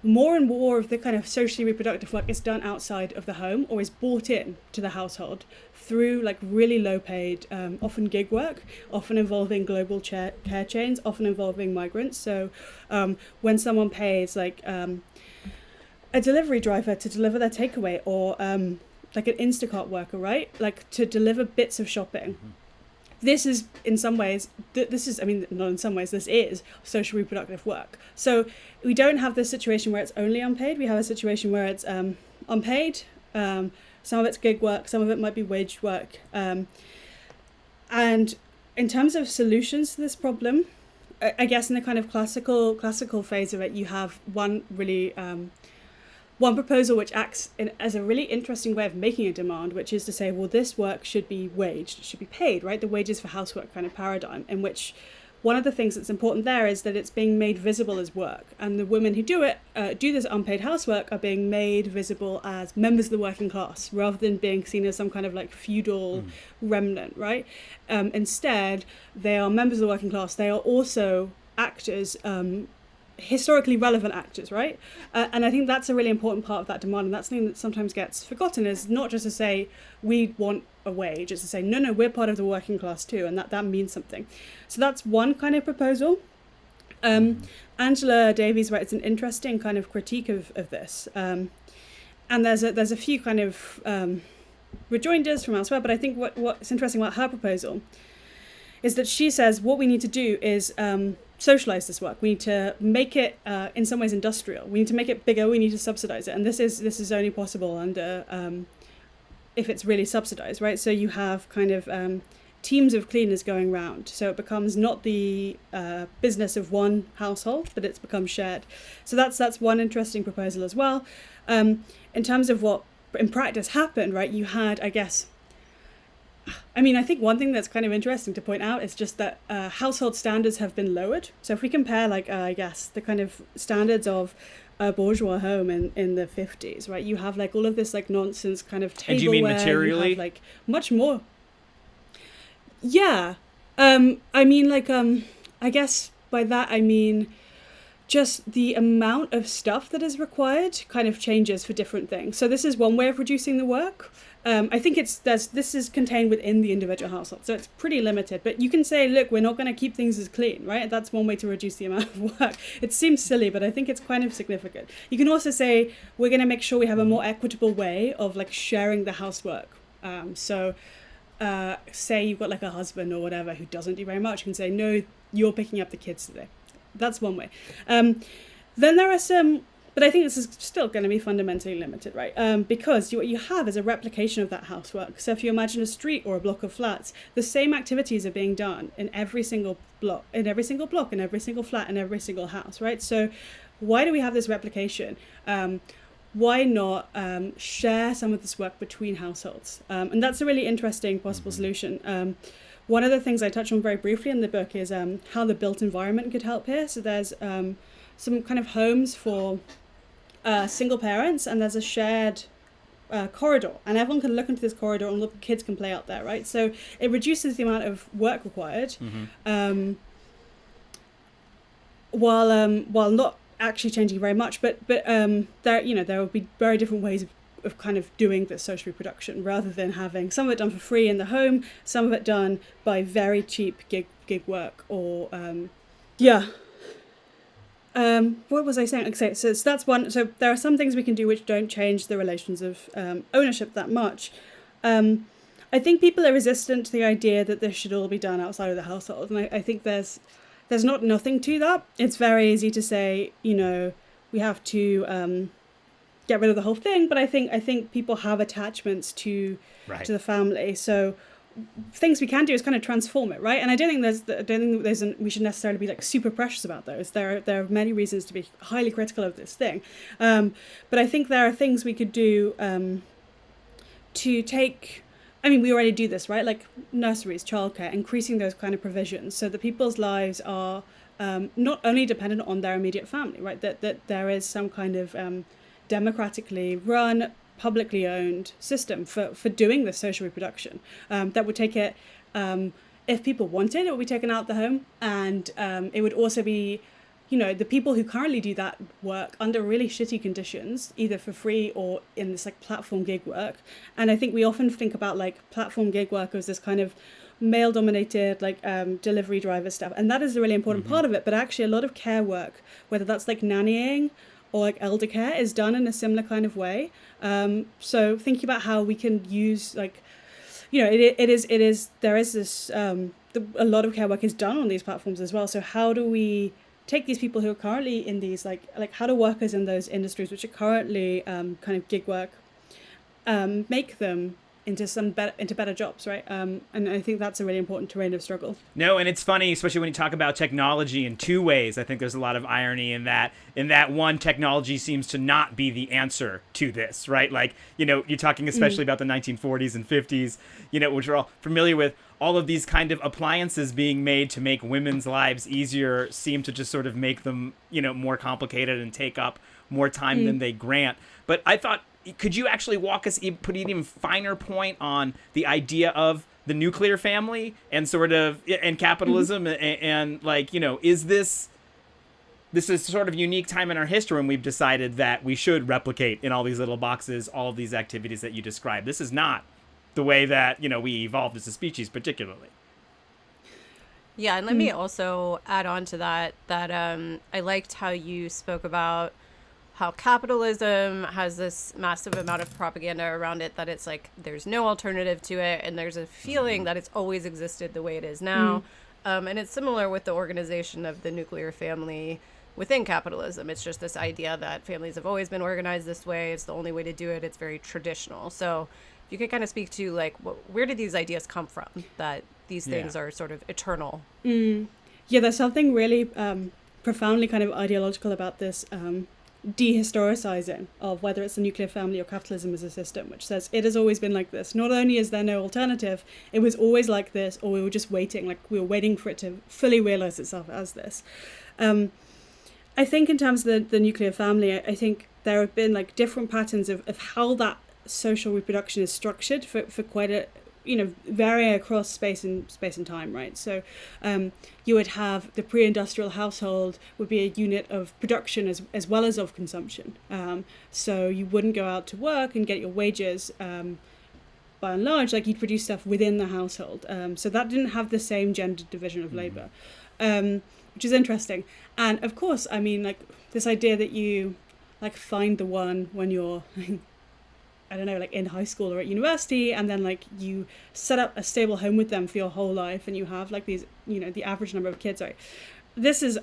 more and more of the kind of socially reproductive work is done outside of the home or is brought in to the household through like really low paid, often gig work, often involving global care chains, often involving migrants. So when someone pays like a delivery driver to deliver their takeaway, or like an Instacart worker, right? Like to deliver bits of shopping. This is, in some ways, this is social reproductive work. So we don't have this situation where it's only unpaid. We have a situation where it's unpaid. Some of it's gig work. Some of it might be wage work. And in terms of solutions to this problem, I guess in the kind of classical phase of it, you have one proposal which acts as a really interesting way of making a demand, which is to say, well, this work should be waged, it should be paid, right? The wages for housework kind of paradigm, in which one of the things that's important there is that it's being made visible as work. And the women who do this unpaid housework are being made visible as members of the working class, rather than being seen as some kind of like feudal remnant, right? Instead, they are members of the working class. They are also actors, historically relevant actors, right? And I think that's a really important part of that demand, and that's something that sometimes gets forgotten, is not just to say we want a wage, it's to say no, we're part of the working class too, and that means something. So that's one kind of proposal. Angela Davies writes an interesting kind of critique of this, and there's a few kind of rejoinders from elsewhere, but I think what's interesting about her proposal is that she says what we need to do is socialize this work. We need to make it in some ways industrial. We need to make it bigger. We need to subsidize it, and this is only possible under if it's really subsidized, right? So you have kind of teams of cleaners going around, so it becomes not the business of one household, but it's become shared. So that's one interesting proposal as well. In terms of what in practice happened, right? You had, I guess, I think one thing that's kind of interesting to point out is just that household standards have been lowered. So if we compare, like, I guess, the kind of standards of a bourgeois home in the 50s, right? You have, like, all of this, like, nonsense kind of tableware. And do you mean materially? You have, like, much more. Yeah. I guess by that I mean just the amount of stuff that is required kind of changes for different things. So this is one way of reducing the work. I think this is contained within the individual household, so it's pretty limited. But you can say, look, we're not going to keep things as clean, right? That's one way to reduce the amount of work. It seems silly, but I think it's kind of significant. You can also say, we're going to make sure we have a more equitable way of like sharing the housework. Say you've got like a husband or whatever who doesn't do very much, you can say, no, you're picking up the kids today. That's one way. Then there are some, but I think this is still going to be fundamentally limited, right? Because what you have is a replication of that housework. So if you imagine a street or a block of flats, the same activities are being done in every single block, in every single flat, in every single house, right? So why do we have this replication? Why not share some of this work between households? And that's a really interesting possible solution. One of the things I touch on very briefly in the book is how the built environment could help here. So there's some kind of homes for single parents, and there's a shared corridor, and everyone can look into this corridor and look, kids can play out there, right? So it reduces the amount of work required, while not actually changing very much. But there would be very different ways of kind of doing this social reproduction, rather than having some of it done for free in the home, some of it done by very cheap gig work, or what was I saying? Okay, so that's one. So there are some things we can do which don't change the relations of ownership that much. I think people are resistant to the idea that this should all be done outside of the household, and I think there's not nothing to that. It's very easy to say, we have to get rid of the whole thing, but I think people have attachments to the family, so things we can do is kind of transform it, right? And I don't think we should necessarily be like super precious about those. There are many reasons to be highly critical of this thing, but I think there are things we could do to take. I mean, we already do this, right? Like nurseries, childcare, increasing those kind of provisions so that people's lives are not only dependent on their immediate family, right? That there is some kind of democratically run, publicly owned system for doing this social reproduction that would take it, if people wanted, it would be taken out of the home, and it would also be, the people who currently do that work under really shitty conditions, either for free or in this like platform gig work. And I think we often think about like platform gig work as this kind of male dominated like delivery driver stuff, and that is a really important part of it, but actually a lot of care work, whether that's like nannying or like elder care, is done in a similar kind of way. So thinking about how we can use like, there is this, a lot of care work is done on these platforms as well. So how do we take these people who are currently in these, like how do workers in those industries which are currently kind of gig work, make them into better jobs, right? And I think that's a really important terrain of struggle. No, and it's funny, especially when you talk about technology in two ways. I think there's a lot of irony in that. In that one, technology seems to not be the answer to this, right? Like, you're talking especially about the 1940s and 50s, which we're all familiar with. All of these kind of appliances being made to make women's lives easier seem to just sort of make them, more complicated and take up more time than they grant. But I thought, could you actually walk us, put an even finer point on the idea of the nuclear family and and capitalism and like, is this is sort of unique time in our history when we've decided that we should replicate in all these little boxes all of these activities that you described. This is not the way that, we evolved as a species particularly. Yeah, and let me also add on to that I liked how you spoke about how capitalism has this massive amount of propaganda around it, that it's like there's no alternative to it, and there's a feeling that it's always existed the way it is now. And it's similar with the organization of the nuclear family within capitalism. It's just this idea that families have always been organized this way. It's the only way to do it. It's very traditional. So if you could kind of speak to like, where did these ideas come from, that these things are sort of eternal? Yeah, there's something really profoundly kind of ideological about this dehistoricizing of whether it's the nuclear family or capitalism as a system, which says it has always been like this. Not only is there no alternative, it was always like this, or we were just waiting, like we were waiting for it to fully realize itself as this. I think in terms of the nuclear family, I think there have been like different patterns of how that social reproduction is structured for quite a, varying across space and time, right? So you would have the pre-industrial household would be a unit of production as well as of consumption. So you wouldn't go out to work and get your wages, by and large, like you'd produce stuff within the household. So that didn't have the same gender division of labor, which is interesting. And of course, I mean, like this idea that you like find the one when you're I don't know, like in high school or at university, and then like you set up a stable home with them for your whole life, and you have like these, the average number of kids, right? This is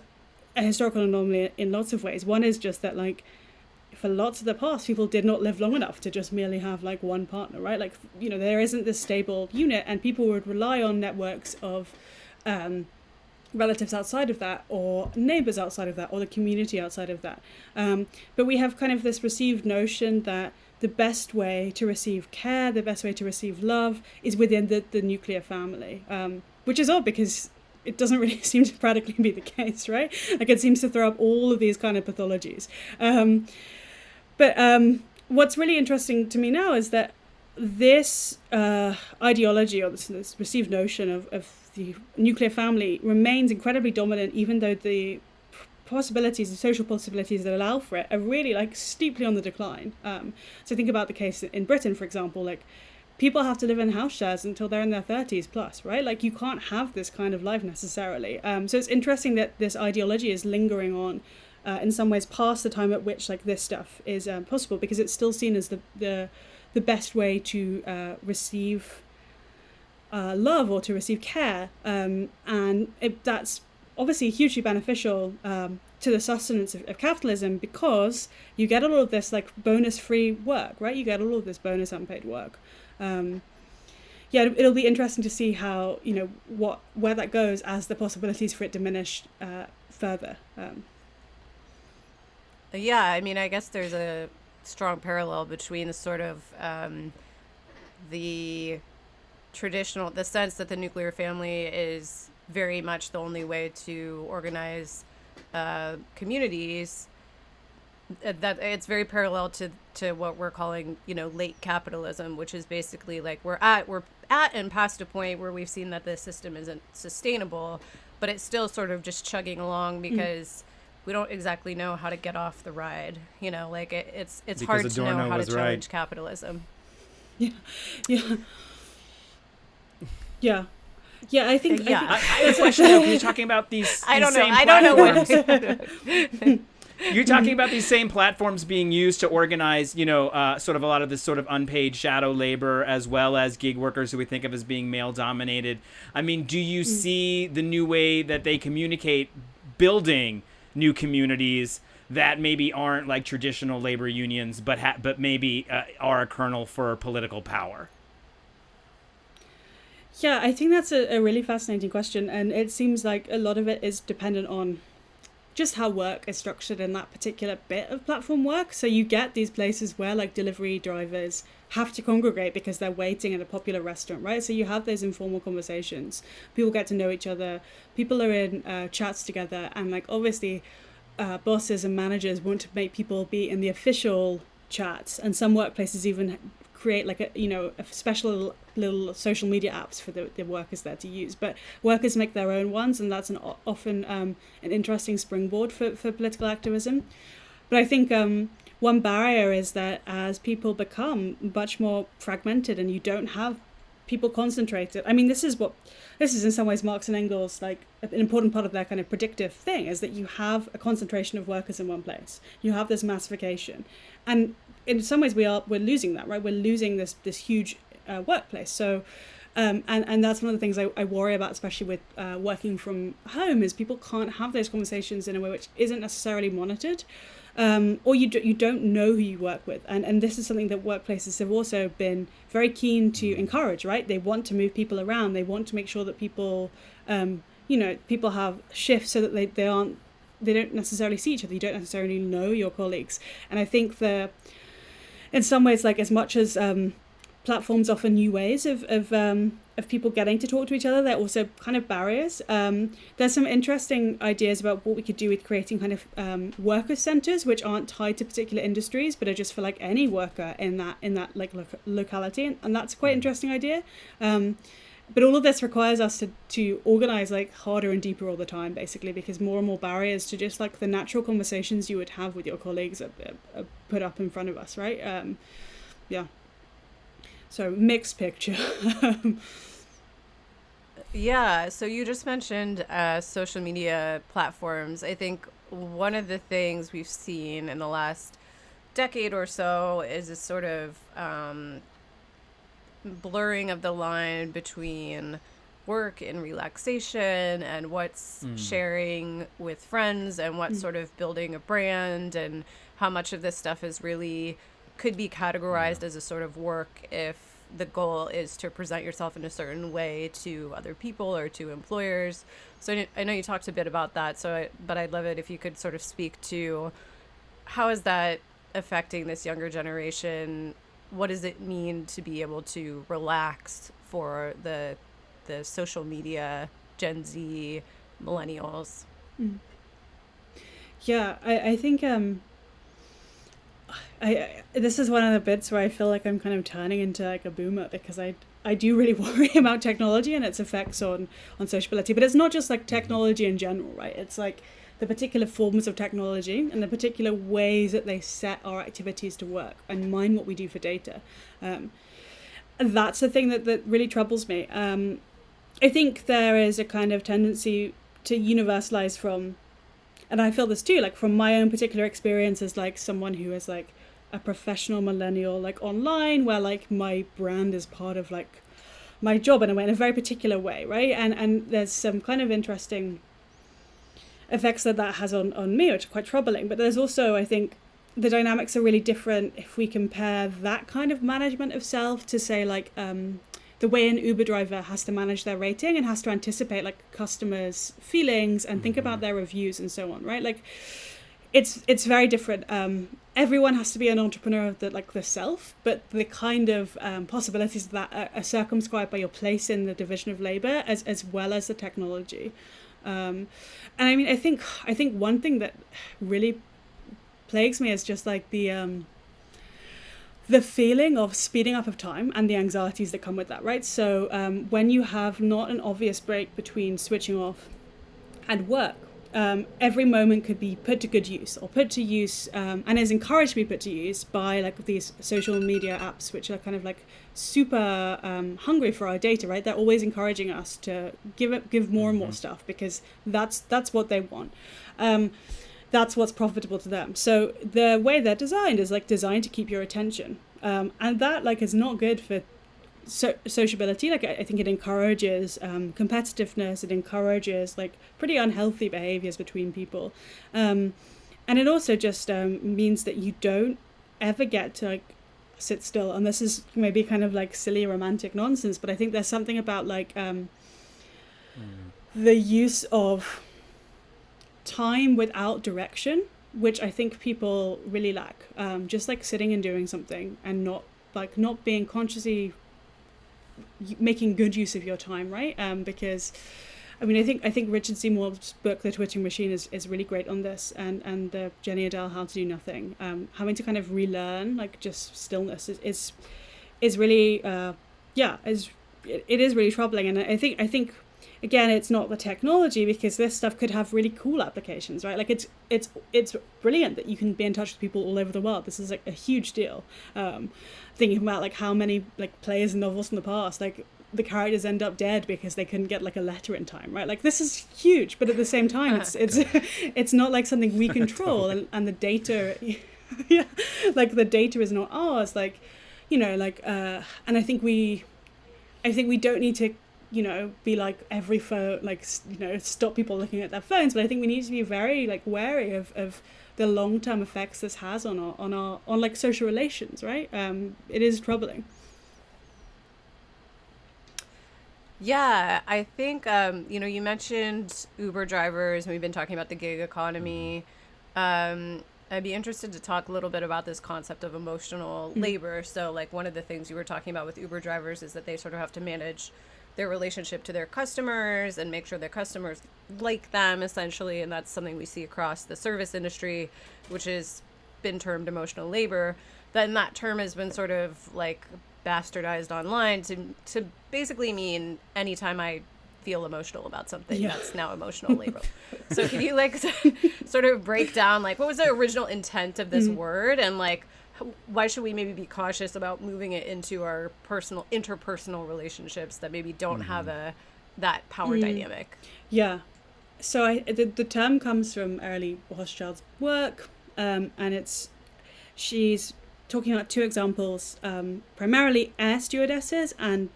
a historical anomaly in lots of ways. One is just that like for lots of the past, people did not live long enough to just merely have like one partner, right? Like, there isn't this stable unit, and people would rely on networks of relatives outside of that, or neighbors outside of that, or the community outside of that. But we have kind of this received notion that the best way to receive care, the best way to receive love is within the nuclear family, which is odd because it doesn't really seem to practically be the case, right? Like it seems to throw up all of these kind of pathologies. But what's really interesting to me now is that this ideology, or this received notion of the nuclear family remains incredibly dominant, even though the possibilities, the social possibilities that allow for it are really like steeply on the decline. So think about the case in Britain, for example, like people have to live in house shares until they're in their 30s plus, right? Like you can't have this kind of life necessarily. So it's interesting that this ideology is lingering on in some ways past the time at which like this stuff is possible, because it's still seen as the best way to receive love or to receive care, and that's obviously hugely beneficial to the sustenance of capitalism, because you get all of this like bonus free work, right? You get all of this bonus unpaid work. It'll be interesting to see how, where that goes as the possibilities for it diminish further. Yeah, I mean, I guess there's a strong parallel between the sort of the sense that the nuclear family is very much the only way to organize communities, that it's very parallel to what we're calling, late capitalism, which is basically like we're at and past a point where we've seen that the system isn't sustainable, but it's still sort of just chugging along because we don't exactly know how to get off the ride. Like it's hard to know how to challenge capitalism. Yeah, I think. I have a question. You're talking about these. I don't know. You're talking about these same platforms being used to organize, sort of a lot of this sort of unpaid shadow labor, as well as gig workers who we think of as being male dominated. I mean, do you see the new way that they communicate building new communities that maybe aren't like traditional labor unions, but maybe are a kernel for political power? Yeah, I think that's a really fascinating question, and it seems like a lot of it is dependent on just how work is structured in that particular bit of platform work. So you get these places where like delivery drivers have to congregate because they're waiting at a popular restaurant, right? So you have those informal conversations. People get to know each other. People are in chats together, and like obviously bosses and managers want to make people be in the official chats, and some workplaces even create like a special little social media apps for the workers there to use, but workers make their own ones, and that's often an interesting springboard for political activism. But I think one barrier is that as people become much more fragmented and you don't have people concentrated, I mean, this is in some ways Marx and Engels, like an important part of their kind of predictive thing, is that you have a concentration of workers in one place. You have this massification, and in some ways we're losing that, right? We're losing this huge workplace. So and that's one of the things I worry about, especially with working from home, is people can't have those conversations in a way which isn't necessarily monitored, or you don't know who you work with, and this is something that workplaces have also been very keen to encourage, right? They want to move people around. They want to make sure that people people have shifts so that they don't necessarily see each other. You don't necessarily know your colleagues. And I think in some ways, like as much as platforms offer new ways of people getting to talk to each other, they're also kind of barriers. There's some interesting ideas about what we could do with creating kind of worker centers, which aren't tied to particular industries, but are just for like any worker in that like locality, and that's quite an interesting idea. But all of this requires us to organize like harder and deeper all the time, basically, because more and more barriers to just like the natural conversations you would have with your colleagues are put up in front of us, right? So mixed picture. Yeah, so you just mentioned social media platforms. I think one of the things we've seen in the last decade or so is a sort of blurring of the line between work and relaxation, and what's sharing with friends, and what's sort of building a brand, and how much of this stuff is really could be categorized as a sort of work if the goal is to present yourself in a certain way to other people or to employers. So I know you talked a bit about that, but I'd love it if you could sort of speak to how is that affecting this younger generation. What does it mean to be able to relax for the social media Gen Z millennials? Yeah, I think this is one of the bits where I feel like I'm kind of turning into like a boomer, because I do really worry about technology and its effects on sociability. But it's not just like technology in general, right? It's like the particular forms of technology and the particular ways that they set our activities to work and mind what we do for data. And that's the thing that really troubles me. I think there is a kind of tendency to universalize from, and I feel this too, like from my own particular experience as like someone who is like a professional millennial, like online, where like my brand is part of like my job in a very particular way, right? And there's some kind of interesting effects that has on me, which are quite troubling. But there's also, I think, the dynamics are really different if we compare that kind of management of self to, say, like the way an Uber driver has to manage their rating and has to anticipate like customers' feelings and think about their reviews and so on, right? Like it's very different. Everyone has to be an entrepreneur of the self, but the kind of possibilities of that are circumscribed by your place in the division of labor as well as the technology. And I mean, I think one thing that really plagues me is just like the feeling of speeding up of time and the anxieties that come with that, right? So when you have not an obvious break between switching off and work, every moment could be put to good use or put to use and is encouraged to be put to use by like these social media apps, which are kind of like super hungry for our data, right? They're always encouraging us to give more and more stuff because that's what they want. That's what's profitable to them. So the way they're designed is like designed to keep your attention, and that like is not good for sociability. Like I think it encourages competitiveness. It encourages like pretty unhealthy behaviors between people, and it also just means that you don't ever get to like sit still. And this is maybe kind of like silly romantic nonsense, but I think there's something about like the use of time without direction, which I think people really lack. Just like sitting and doing something and not being consciously making good use of your time, right? Because I mean, I think Richard Seymour's book The Twitching Machine is really great on this, and the Jenny Adele How to Do Nothing, having to kind of relearn like just stillness is really it is really troubling. And I think again, it's not the technology, because this stuff could have really cool applications, right? Like it's brilliant that you can be in touch with people all over the world. This is like a huge deal. Thinking about like how many like plays and novels from the past, like the characters end up dead because they couldn't get like a letter in time, right? Like this is huge, but at the same time, it's not like something we control, and the data, yeah, like the data is not ours. Like, you know, like and I think we don't need to, you know, be like every phone, like, you know, stop people looking at their phones, but I think we need to be very like wary of the long-term effects this has on like social relations, right? It is troubling. Yeah, I think you know, you mentioned Uber drivers, and we've been talking about the gig economy. I'd be interested to talk a little bit about this concept of emotional labor. So like one of the things you were talking about with Uber drivers is that they sort of have to manage their relationship to their customers and make sure their customers like them, essentially. And that's something we see across the service industry, which has been termed emotional labor. Then that term has been sort of like bastardized online to basically mean anytime I feel emotional about something, that's now emotional labor. So can you like sort of break down like what was the original intent of this word, and like why should we maybe be cautious about moving it into our interpersonal relationships that maybe don't have that power dynamic? Yeah. So the term comes from early Rothschild's work, and she's talking about two examples, primarily air stewardesses and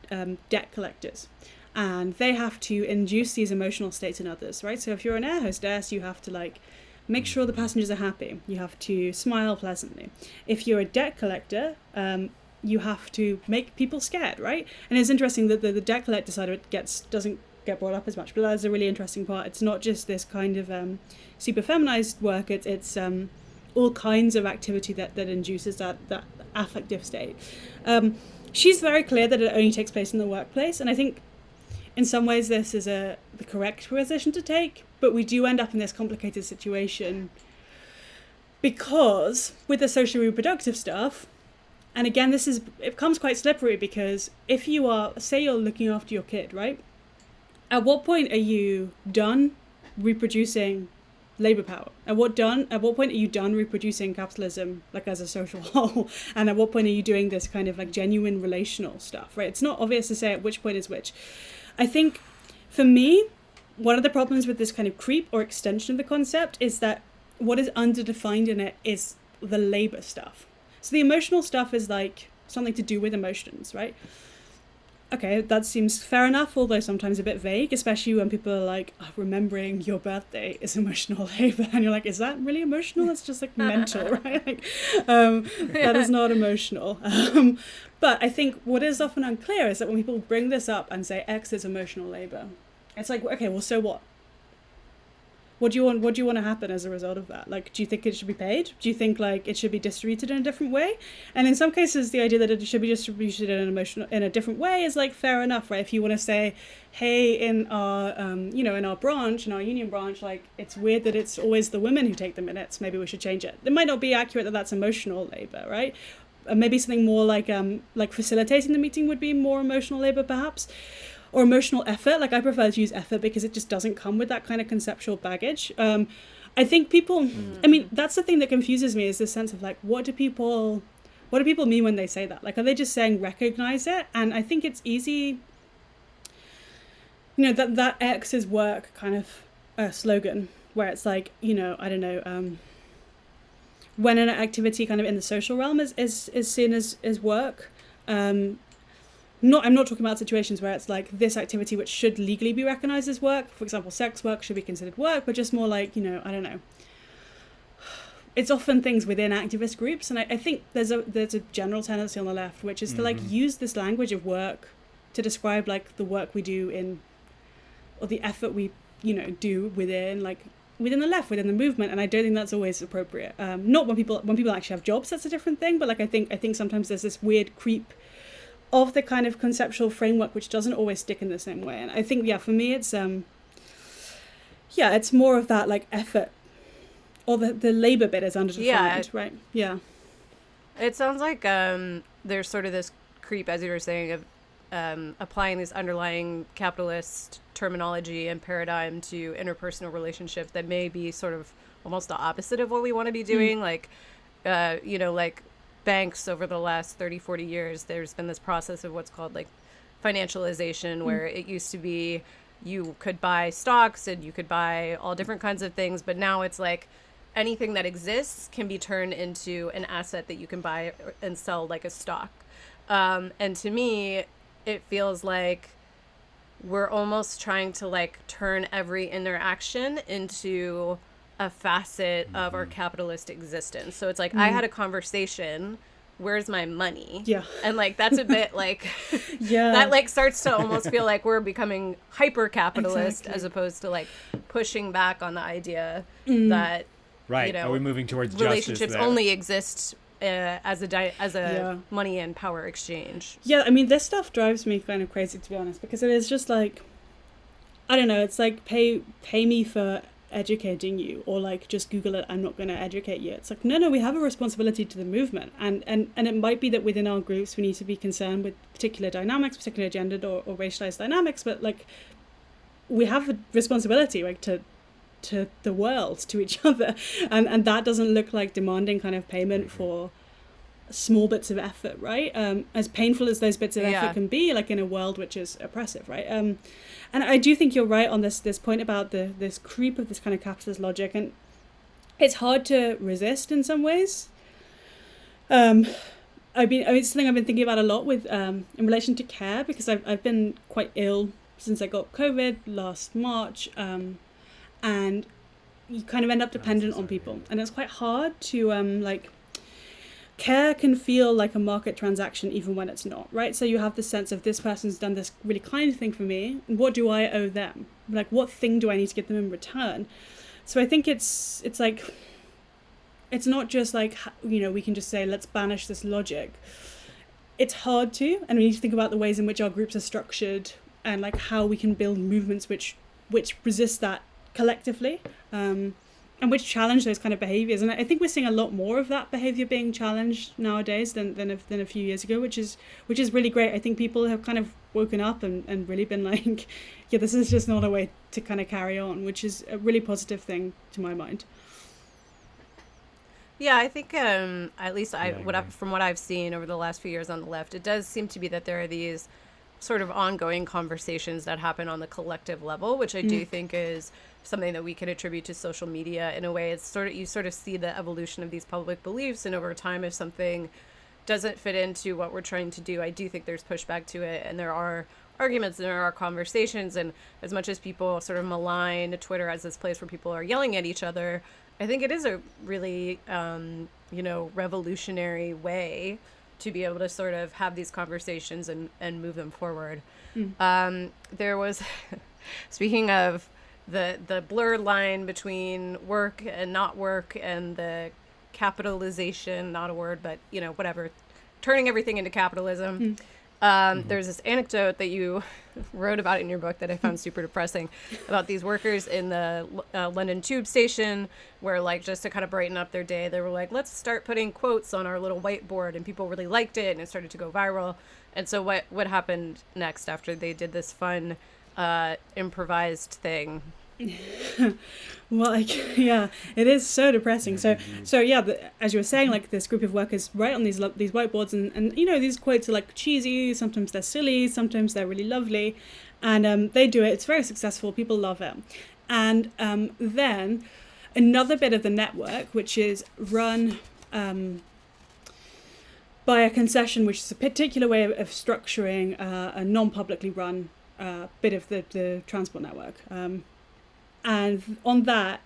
debt collectors. And they have to induce these emotional states in others, right? So if you're an air hostess, you have to like make sure the passengers are happy. You have to smile pleasantly. If you're a debt collector, you have to make people scared, right? And it's interesting that the debt collector side of it doesn't get brought up as much, but that's a really interesting part. It's not just this kind of super feminized work. It's all kinds of activity that induces that affective state. She's very clear that it only takes place in the workplace, and I think in some ways this is the correct position to take, but we do end up in this complicated situation Because with the social reproductive stuff, and again, it becomes quite slippery, because if you are, say you're looking after your kid, right? At what point are you done reproducing labor power? At what point are you done reproducing capitalism, like as a social whole? And at what point are you doing this kind of like genuine relational stuff, right? It's not obvious to say at which point is which. I think for me, one of the problems with this kind of creep or extension of the concept is that what is underdefined in it is the labor stuff. So the emotional stuff is like something to do with emotions, right? Okay, that seems fair enough, although sometimes a bit vague, especially when people are like, oh, remembering your birthday is emotional labor. And you're like, is that really emotional? That's just like mental, right? Like, that is not emotional. But I think what is often unclear is that when people bring this up and say X is emotional labor, it's like, okay, well, so what? What do you want to happen as a result of that? Like, do you think it should be paid? Do you think like it should be distributed in a different way? And in some cases, the idea that it should be distributed in a different way is like fair enough, right? If you want to say, hey, in our in our branch, in our union branch, like it's weird that it's always the women who take the minutes. Maybe we should change it. It might not be accurate that that's emotional labor, right? Maybe something more like facilitating the meeting would be more emotional labor, perhaps. Or emotional effort. Like I prefer to use effort because it just doesn't come with that kind of conceptual baggage. I think people, I mean, that's the thing that confuses me, is this sense of like, what do people mean when they say that? Like, are they just saying recognize it? And I think it's easy, that X is work kind of slogan, where it's like, I don't know, when an activity kind of in the social realm is seen as work, I'm not talking about situations where it's like this activity which should legally be recognized as work. For example, sex work should be considered work, but just more like, I don't know. It's often things within activist groups. And I think there's a general tendency on the left, which is to like use this language of work to describe like the work we do or the effort we, do within the left, within the movement. And I don't think that's always appropriate. Not when people actually have jobs, that's a different thing. But like, I think sometimes there's this weird creep of the kind of conceptual framework which doesn't always stick in the same way. And I think, for me it's it's more of that like effort, or the labor bit is underdefined, right? Yeah. It sounds like there's sort of this creep, as you were saying, of applying this underlying capitalist terminology and paradigm to interpersonal relationships that may be sort of almost the opposite of what we want to be doing. Like, like banks over the last 30-40 years, there's been this process of what's called like financialization, where it used to be you could buy stocks and you could buy all different kinds of things, but now it's like anything that exists can be turned into an asset that you can buy and sell like a stock. And to me, it feels like we're almost trying to like turn every interaction into a facet of our capitalist existence. So it's like, I had a conversation, where's my money? Yeah. And like, that's a bit like, that like starts to almost feel like we're becoming hyper capitalist, as opposed to like pushing back on the idea that, are we moving towards relationships only exist as a money and power exchange. Yeah, I mean, this stuff drives me kind of crazy, to be honest, because it is just like, I don't know, it's like pay me for educating you, or like just Google it, I'm not going to educate you. It's like, no, we have a responsibility to the movement, and it might be that within our groups we need to be concerned with particular dynamics, particular gendered or racialized dynamics, but like we have a responsibility like to the world, to each other, and that doesn't look like demanding kind of payment for small bits of effort, right? As painful as those bits of effort can be, like in a world which is oppressive, right? And I do think you're right on this point about this creep of this kind of capitalist logic, and it's hard to resist in some ways. It's something I've been thinking about a lot with in relation to care, because I've been quite ill since I got COVID last March, and you kind of end up dependent on people, and it's quite hard to care can feel like a market transaction even when it's not, right? So you have the sense of, this person's done this really kind thing for me, and what do I owe them? Like, what thing do I need to give them in return? So I think it's like, it's not just like, we can just say, let's banish this logic. It's hard to, and we need to think about the ways in which our groups are structured, and like how we can build movements which resist that collectively. which challenge those kind of behaviors. And I think we're seeing a lot more of that behavior being challenged nowadays than a few years ago, which is really great. I think people have kind of woken up and really been like, yeah, this is just not a way to kind of carry on, which is a really positive thing to my mind. Yeah, I think at least from what I've seen over the last few years on the left, it does seem to be that there are these sort of ongoing conversations that happen on the collective level, which I do think is something that we can attribute to social media in a way. It's you sort of see the evolution of these public beliefs, and over time, if something doesn't fit into what we're trying to do, I do think there's pushback to it, and there are arguments and there are conversations. And as much as people sort of malign Twitter as this place where people are yelling at each other, I think it is a really revolutionary way to be able to sort of have these conversations and move them forward. There was, speaking of the blurred line between work and not work, and the capitalization, not a word, but whatever, turning everything into capitalism. There's this anecdote that you wrote about in your book that I found super depressing, about these workers in the London tube station, where, like, just to kind of brighten up their day, they were like, let's start putting quotes on our little whiteboard, and people really liked it, and it started to go viral. And so what happened next after they did this fun improvised thing? Well, it is so depressing. So as you were saying, like, this group of workers write on these whiteboards, and these quotes are like cheesy, sometimes they're silly, sometimes they're really lovely, and they do it. It's very successful. People love it. And then another bit of the network, which is run by a concession, which is a particular way of structuring a non-publicly run bit of the transport network. And on that,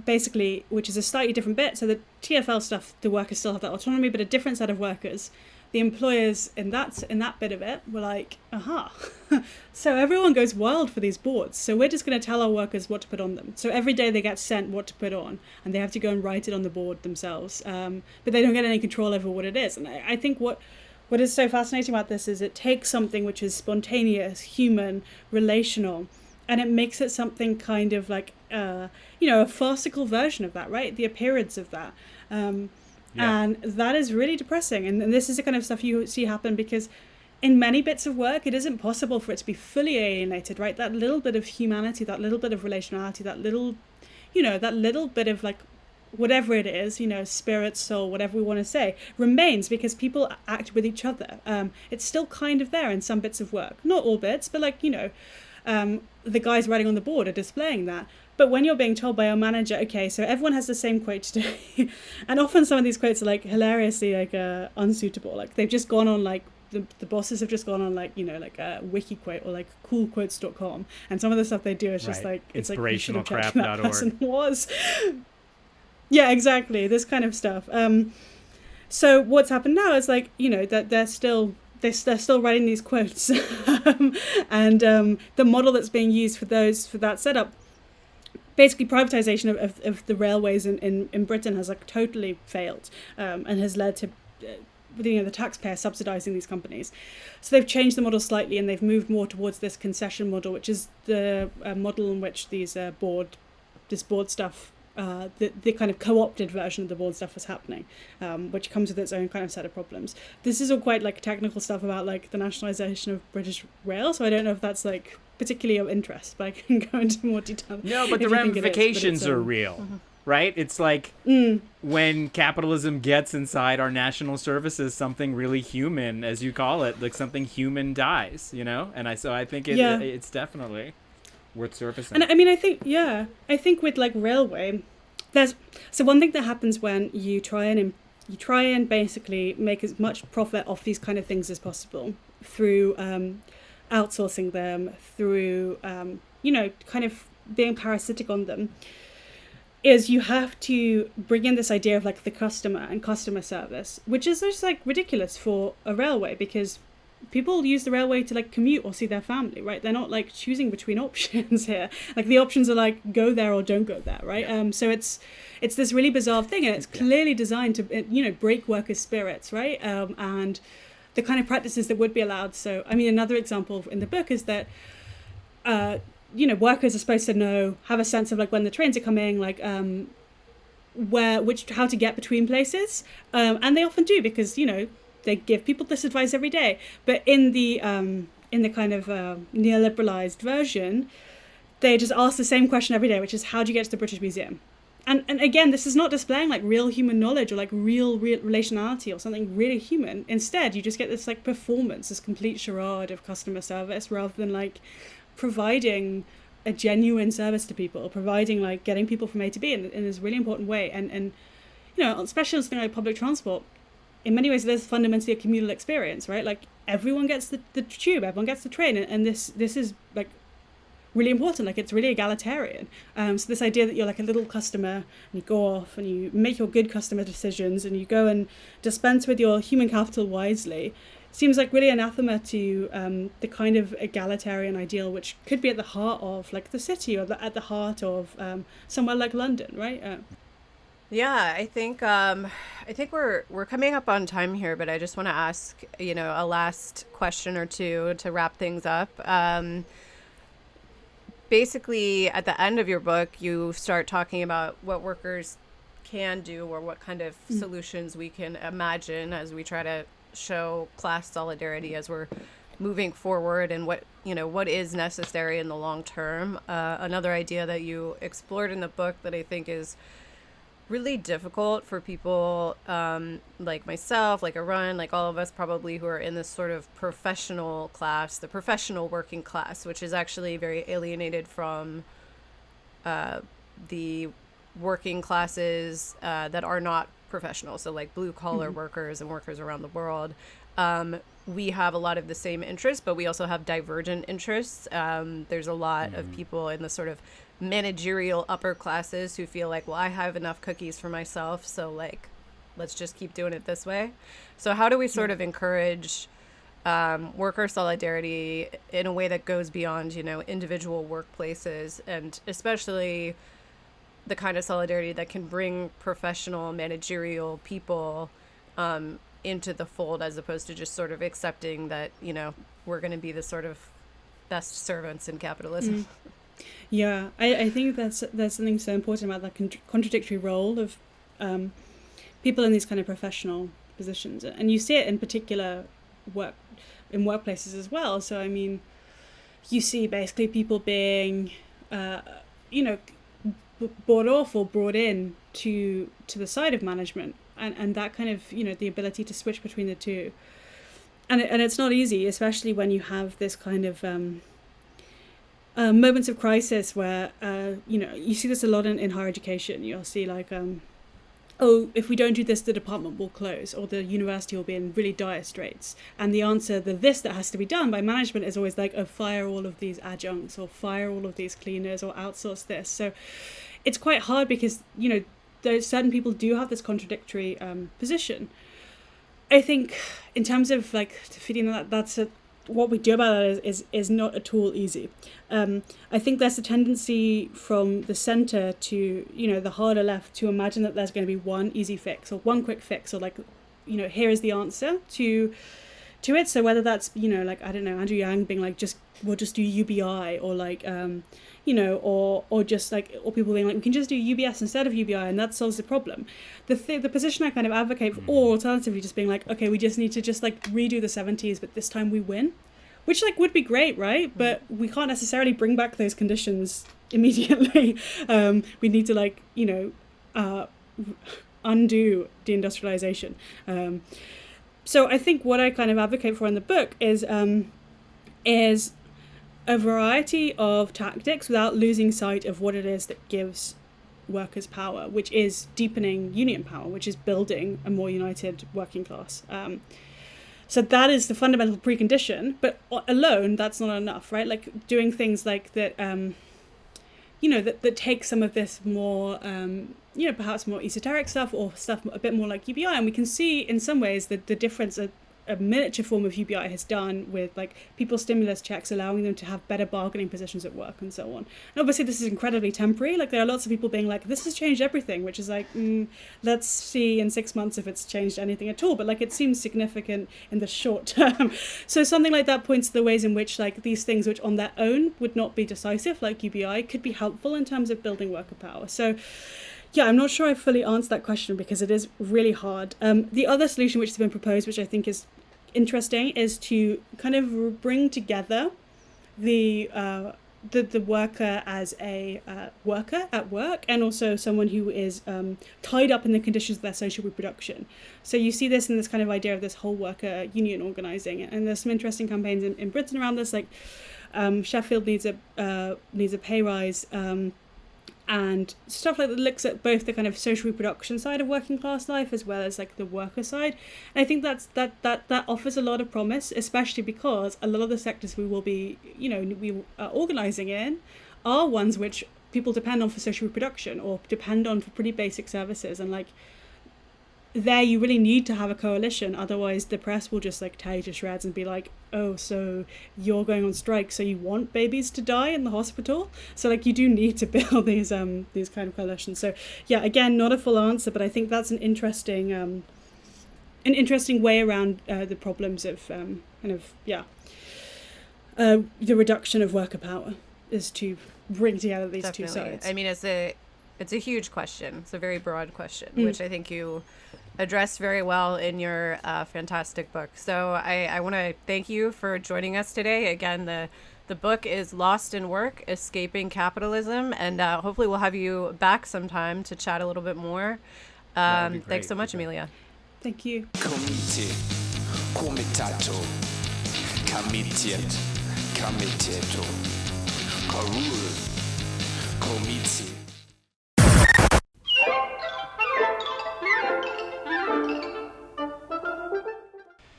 basically, which is a slightly different bit, so the TfL stuff, the workers still have that autonomy, but a different set of workers. The employers in that bit of it were like, aha, so everyone goes wild for these boards, so we're just going to tell our workers what to put on them. So every day they get sent what to put on, and they have to go and write it on the board themselves, but they don't get any control over what it is. And I think what is so fascinating about this is it takes something which is spontaneous, human, relational, and it makes it something kind of like, a farcical version of that, right? The appearance of that. And that is really depressing. And this is the kind of stuff you see happen because in many bits of work, it isn't possible for it to be fully alienated, right? That little bit of humanity, that little bit of relationality, that little bit of, like, whatever it is, spirit, soul, whatever we want to say, remains because people act with each other. It's still kind of there in some bits of work. Not all bits, but, like, the guys writing on the board are displaying that. But when you're being told by your manager, okay, so everyone has the same quote today, and often some of these quotes are, like, hilariously, like, unsuitable. Like, they've just gone on, like, the bosses have just gone on, like, like a wiki quote or like coolquotes.com, and some of the stuff they do is just like, it's like, inspirationalcrap.org. Was. Yeah, exactly, this kind of stuff. So what's happened now is, like, that they're still writing these quotes, and the model that's being used for that setup, basically privatization of the railways in Britain has, like, totally failed, and has led to the taxpayer subsidizing these companies. So they've changed the model slightly, and they've moved more towards this concession model, which is the model in which these board stuff, the kind of co-opted version of the board stuff was happening, which comes with its own kind of set of problems. This is all quite, like, technical stuff about, like, the nationalization of British Rail, so I don't know if that's, like, particularly of interest, but I can go into more detail. No, but the ramifications are real, right? It's like when capitalism gets inside our national services, something really human, as you call it, like something human dies, And I think it's definitely worth surfacing. And I mean, I think with, like, railway, so one thing that happens when you try and basically make as much profit off these kind of things as possible through outsourcing them, through kind of being parasitic on them, is you have to bring in this idea of, like, the customer and customer service, which is just, like, ridiculous for a railway, because people use the railway to, like, commute or see their family, right? They're not, like, choosing between options here. Like, the options are, like, go there or don't go there, right? So it's this really bizarre thing, and it's clearly designed to break workers' spirits, right? And the kind of practices that would be allowed. So, I mean, another example in the book is that workers are supposed to have a sense of, like, when the trains are coming, like, how to get between places, and they often do, because they give people this advice every day. But in the kind of neoliberalized version, they just ask the same question every day, which is, how do you get to the British Museum? And again, this is not displaying like real human knowledge or like real relationality or something really human. Instead, you just get this like performance, this complete charade of customer service, rather than like providing a genuine service to people, providing like getting people from A to B in this really important way. And especially on something like public transport, in many ways, there's fundamentally a communal experience, right? Like everyone gets the tube, everyone gets the train, and this is like really important. Like it's really egalitarian. So this idea that you're like a little customer and you go off and you make your good customer decisions and you go and dispense with your human capital wisely seems like really anathema to the kind of egalitarian ideal which could be at the heart of like the city, or at the heart of somewhere like London, right? Yeah, I think we're coming up on time here, but I just want to ask a last question or two to wrap things up. Basically, at the end of your book, you start talking about what workers can do, or what kind of solutions we can imagine as we try to show class solidarity as we're moving forward, and what is necessary in the long term. Another idea that you explored in the book that I think is really difficult for people like myself, like Arun, like all of us probably, who are in this sort of professional class, the professional working class, which is actually very alienated from the working classes that are not professional. So like blue collar workers and workers around the world. We have a lot of the same interests, but we also have divergent interests. There's a lot of people in the sort of managerial upper classes who feel like, well, I have enough cookies for myself, so like let's just keep doing it this way. So how do we sort of encourage worker solidarity in a way that goes beyond individual workplaces, and especially the kind of solidarity that can bring professional managerial people into the fold, as opposed to just sort of accepting that we're going to be the sort of best servants in capitalism? Yeah, I think there's something so important about that contradictory role of people in these kind of professional positions, and you see it in particular workplaces as well. So I mean, you see basically people being bought off or brought in to the side of management, and that kind of the ability to switch between the two, and it's not easy, especially when you have this kind of moments of crisis where you see this a lot in higher education. You'll see like if we don't do this, the department will close, or the university will be in really dire straits, and the answer, that has to be done by management, is always like, fire all of these adjuncts, or fire all of these cleaners, or outsource this. So it's quite hard because there's certain people do have this contradictory position. I think in terms of like feeding that's what we do about that is not at all easy. I think there's a tendency from the centre to, the harder left, to imagine that there's going to be one easy fix, or one quick fix, or like, here is the answer to it. So whether that's, like, I don't know, Andrew Yang being like, we'll just do UBI, or like, or just like, or people being like, we can just do UBS instead of UBI, and that solves the problem. The position I kind of advocate for, or alternatively just being like, okay, we just need to just like redo the 70s, but this time we win, which like would be great, right? But we can't necessarily bring back those conditions immediately. We need to like, undo deindustrialization. So I think what I kind of advocate for in the book is a variety of tactics without losing sight of what it is that gives workers power, which is deepening union power, which is building a more united working class. So that is the fundamental precondition, but alone that's not enough, right? Like doing things like that, that take some of this more, perhaps more esoteric stuff, or stuff a bit more like UBI. And we can see in some ways that the difference a miniature form of UBI has done with like people's stimulus checks, allowing them to have better bargaining positions at work and so on. And obviously this is incredibly temporary. Like there are lots of people being like, this has changed everything, which is like, let's see in 6 months if it's changed anything at all. But like it seems significant in the short term. So something like that points to the ways in which like these things which on their own would not be decisive, like UBI, could be helpful in terms of building worker power. So yeah, I'm not sure I fully answered that question because it is really hard. The other solution which has been proposed, which I think is interesting, is to kind of bring together the worker as a worker at work, and also someone who is tied up in the conditions of their social reproduction. So you see this in this kind of idea of this whole worker union organising, and there's some interesting campaigns in Britain around this, like Sheffield needs a pay rise, and stuff like that looks at both the kind of social reproduction side of working class life as well as like the worker side. And I think that offers a lot of promise, especially because a lot of the sectors we will be, we are organising in are ones which people depend on for social reproduction or depend on for pretty basic services. And like there you really need to have a coalition, otherwise the press will just like tear you to shreds and be like, oh, so you're going on strike, so you want babies to die in the hospital? So like you do need to build these kind of coalitions. So yeah, again, not a full answer, but I think that's an interesting way around the problems of the reduction of worker power, is to bring together these Definitely. two sides. I mean, it's a huge question. It's a very broad question, which I think you addressed very well in your fantastic book. So I want to thank you for joining us today. Again, the book is Lost in Work, Escaping Capitalism, and hopefully we'll have you back sometime to chat a little bit more. Thanks so much, Amelia. Thank you. Comite, comitato, comitiet, comiteto, corul, comiti.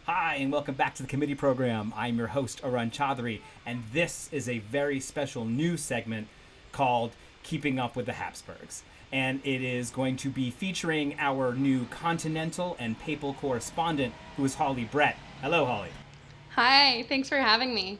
Hi, and welcome back to the committee program. I'm your host, Arun Chaudhary, and this is a very special new segment called Keeping Up with the Hapsburgs. And it is going to be featuring our new continental and papal correspondent, who is Hawely Brett. Hello, Hawely. Hi, thanks for having me.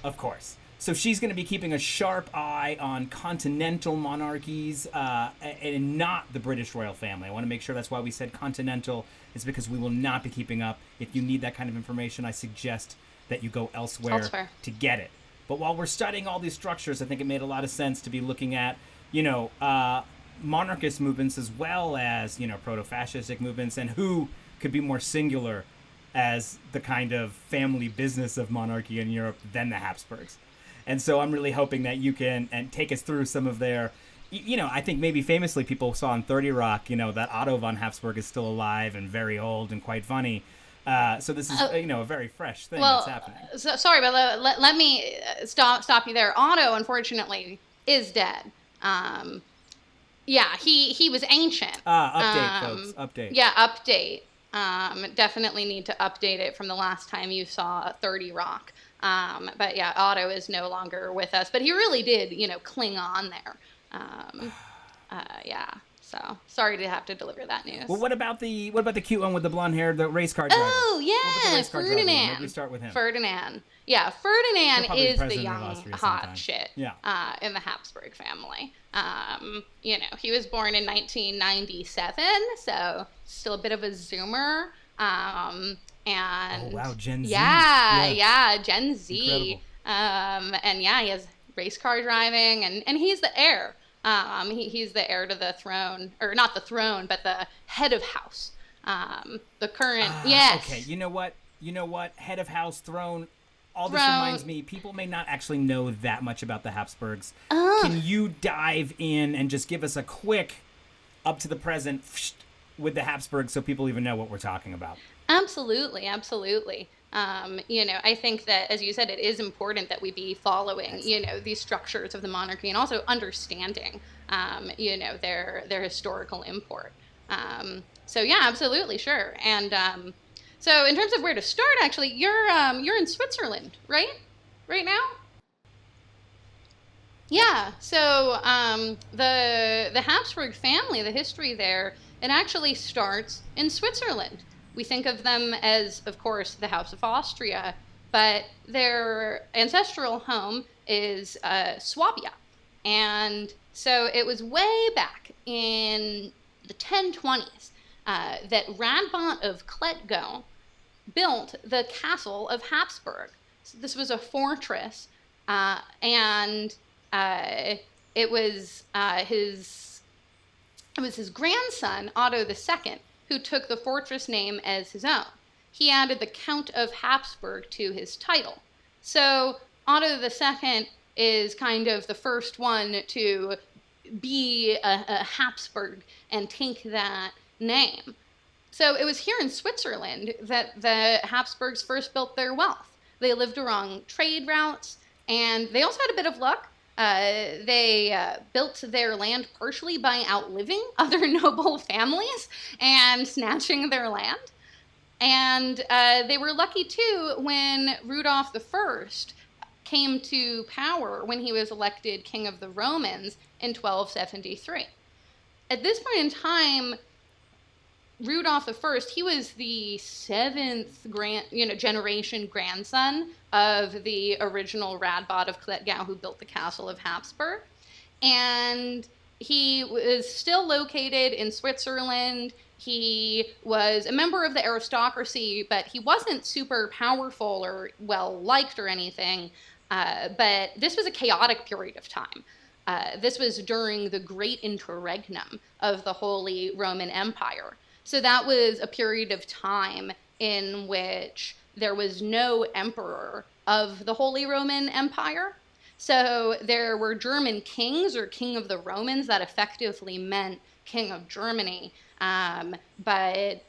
Of course. So she's going to be keeping a sharp eye on continental monarchies and not the British royal family. I want to make sure that's why we said continental. It's because we will not be keeping up. If you need that kind of information, I suggest that you go elsewhere to get it. But while we're studying all these structures, I think it made a lot of sense to be looking at, monarchist movements as well as, proto-fascistic movements, and who could be more singular as the kind of family business of monarchy in Europe than the Hapsburgs. And so I'm really hoping that you can take us through some of their, I think maybe famously people saw on 30 Rock, that Otto von Habsburg is still alive and very old and quite funny. So this is, a very fresh thing that's happening. So, sorry, but let me stop you there. Otto, unfortunately, is dead. He was ancient. Update, folks. Update. Yeah, update. Definitely need to update it from the last time you saw 30 Rock. But yeah, Otto is no longer with us, but he really did, cling on there. So sorry to have to deliver that news. Well, what about the cute one with the blonde hair, the race car driver? Oh yeah, Ferdinand. Maybe we start with him. Ferdinand. Yeah, Ferdinand is the young hot shit. Yeah. In the Habsburg family. He was born in 1997, so still a bit of a zoomer. And oh wow, Gen Z. Yeah, Gen Z. Incredible. He has race car driving, and he's the heir. He's the heir to the throne, or not the throne, but the head of house. The current, yes. Okay, you know what? Head of house, throne. All this reminds me, people may not actually know that much about the Habsburgs. Can you dive in and just give us a quick up to the present with the Habsburgs so people even know what we're talking about? Absolutely. I think that, as you said, it is important that we be following, these structures of the monarchy and also understanding, their historical import. Absolutely, sure. And so in terms of where to start, actually, you're in Switzerland, right? Right now? Yeah. So the Habsburg family, the history there, it actually starts in Switzerland. We think of them as, of course, the House of Austria, but their ancestral home is Swabia. And so it was way back in the 1020s that Radbot of Kletgo built the castle of Hapsburg. So this was a fortress, and it was his It was his grandson, Otto II, who took the fortress name as his own. He added the Count of Hapsburg to his title. So Otto II is kind of the first one to be a Habsburg and take that name. So it was here in Switzerland that the Habsburgs first built their wealth. They lived along trade routes, and they also had a bit of luck. They built their land partially by outliving other noble families and snatching their land. And they were lucky, too, when Rudolph I came to power when he was elected King of the Romans in 1273. At this point in time, Rudolph I, he was the seventh generation grandson of the original Radbot of Klettgau who built the castle of Hapsburg. And he was still located in Switzerland. He was a member of the aristocracy, but he wasn't super powerful or well-liked or anything. But this was a chaotic period of time. This was during the Great Interregnum of the Holy Roman Empire. So that was a period of time in which there was no emperor of the Holy Roman Empire. So there were German kings or king of the Romans that effectively meant king of Germany. But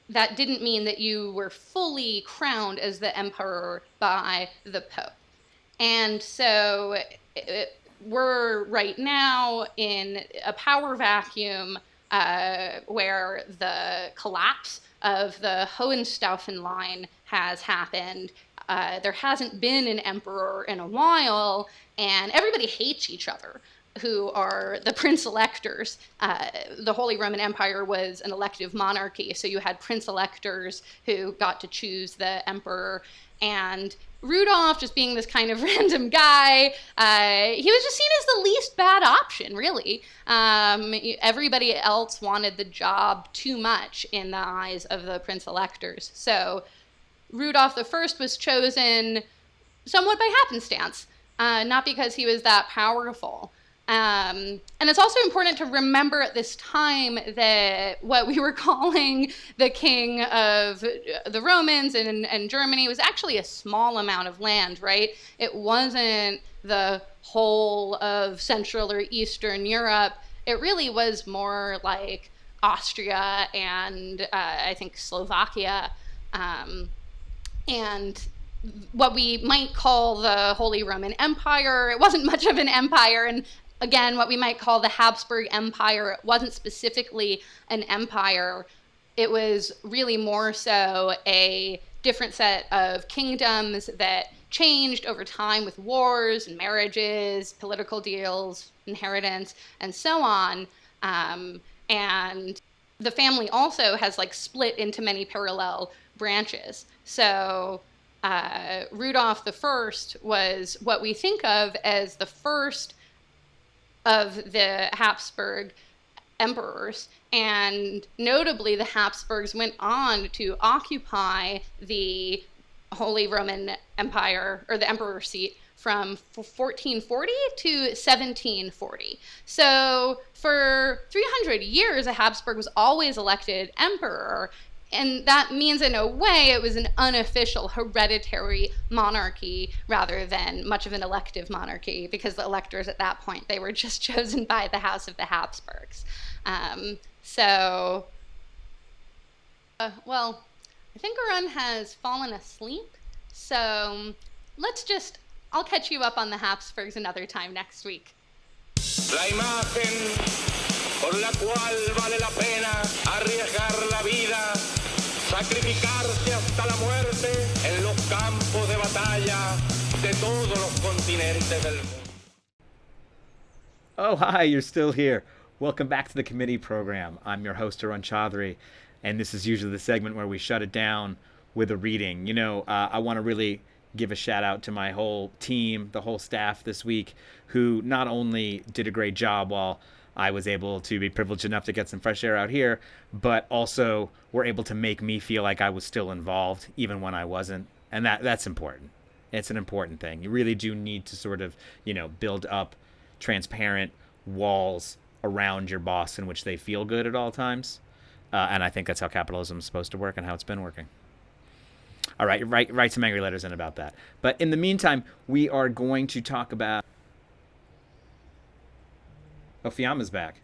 that didn't mean that you were fully crowned as the emperor by the Pope. And so we're right now in a power vacuum where the collapse of the Hohenstaufen line has happened. There hasn't been an emperor in a while, and everybody hates each other, who are the prince-electors. The Holy Roman Empire was an elective monarchy, so you had prince-electors who got to choose the emperor, and Rudolph, just being this kind of random guy, he was just seen as the least bad option, really. Everybody else wanted the job too much in the eyes of the prince-electors. So Rudolph I was chosen somewhat by happenstance, not because he was that powerful. And it's also important to remember at this time that what we were calling the king of the Romans and Germany was actually a small amount of land, right? It wasn't the whole of Central or Eastern Europe. It really was more like Austria and I think Slovakia. And what we might call the Holy Roman Empire, it wasn't much of an empire, and again, what we might call the Habsburg Empire, it wasn't specifically an empire. It was really more so a different set of kingdoms that changed over time with wars and marriages, political deals, inheritance, and so on. And the family also has split into many parallel branches. So Rudolph I was what we think of as the first of the Habsburg emperors, and notably the Habsburgs went on to occupy the Holy Roman Empire, or the emperor seat, from 1440 to 1740. So for 300 years, a Habsburg was always elected emperor, and that means in a way it was an unofficial hereditary monarchy rather than much of an elective monarchy, because the electors at that point, they were just chosen by the House of the Habsburgs. Well, I think Arun has fallen asleep, so I'll catch you up on the Habsburgs another time next week. La imagen por la cual vale la pena arriesgar la vida, sacrificarse hasta la muerte en los campos de batalla de todos los continentes del mundo. Oh, hi, you're still here. Welcome back to the committee program. I'm your host, Arun Chaudhary, and this is usually the segment where we shut it down with a reading. I want to really give a shout out to my whole team, the whole staff this week, who not only did a great job while I was able to be privileged enough to get some fresh air out here, but also were able to make me feel like I was still involved, even when I wasn't. And that's important. It's an important thing. You really do need to sort of, build up transparent walls around your boss in which they feel good at all times. And I think that's how capitalism is supposed to work and how it's been working. All right, write some angry letters in about that. But in the meantime, we are going to talk about... Oh, Fiamma's back.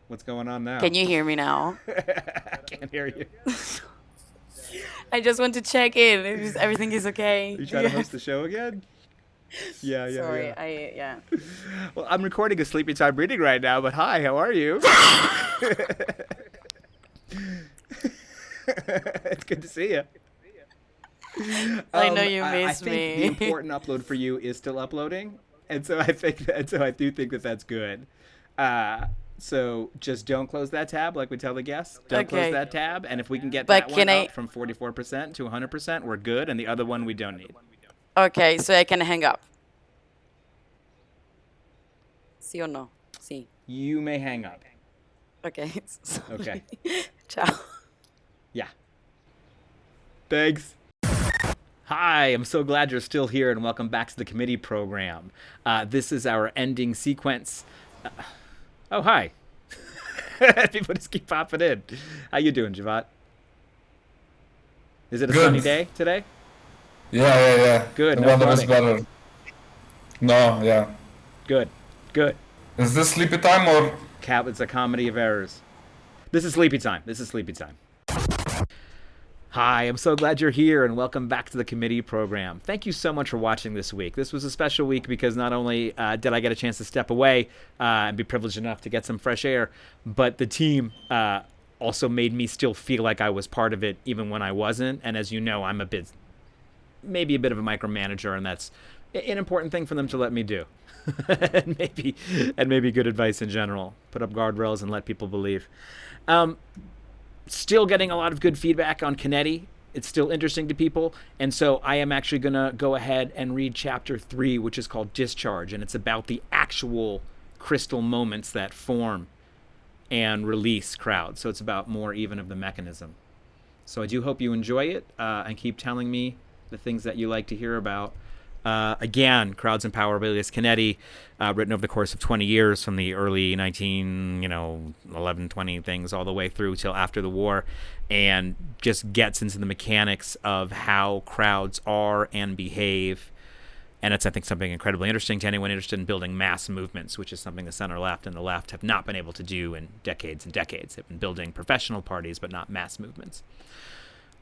What's going on now? Can you hear me now? I can't hear you. I just want to check in. Everything is okay. You trying to host the show again? Yeah. Sorry, yeah. Well, I'm recording a Sleepy Time reading right now, but hi, how are you? It's good to see you. I know you miss me. I think the important upload for you is still uploading, and so I do think that that's good. So just don't close that tab, like we tell the guests. Don't close that tab, and if we can get that one up from 44% to 100%, we're good, and the other one we don't need. Okay, so I can hang up. Sí or no? Sí. You may hang up. Okay. Sorry. Okay. Ciao. Yeah. Thanks. Hi, I'm so glad you're still here, and welcome back to the committee program. This is our ending sequence. Oh, hi. People just keep popping in. How you doing, Xhevat? Is it a sunny day today? Yeah. Good. The No weather is flooding. better. No, yeah. Good. Is this Sleepy Time or? It's a comedy of errors. This is Sleepy Time. Hi, I'm so glad you're here, and welcome back to the committee program. Thank you so much for watching this week. This was a special week because not only did I get a chance to step away and be privileged enough to get some fresh air, but the team also made me still feel like I was part of it even when I wasn't. And as you know, I'm maybe a bit of a micromanager, and that's an important thing for them to let me do. and maybe good advice in general. Put up guardrails and let people believe. Still getting a lot of good feedback on Canetti. It's still interesting to people. And so I am actually going to go ahead and read chapter 3, which is called Discharge. And it's about the actual crystal moments that form and release crowds. So it's about more even of the mechanism. So I do hope you enjoy it and keep telling me the things that you like to hear about. Again, Crowds and Power by Elias Canetti, written over the course of 20 years from the early 11, 20 things all the way through till after the war, and just gets into the mechanics of how crowds are and behave. And it's, I think, something incredibly interesting to anyone interested in building mass movements, which is something the center left and the left have not been able to do in decades and decades. They've been building professional parties, but not mass movements.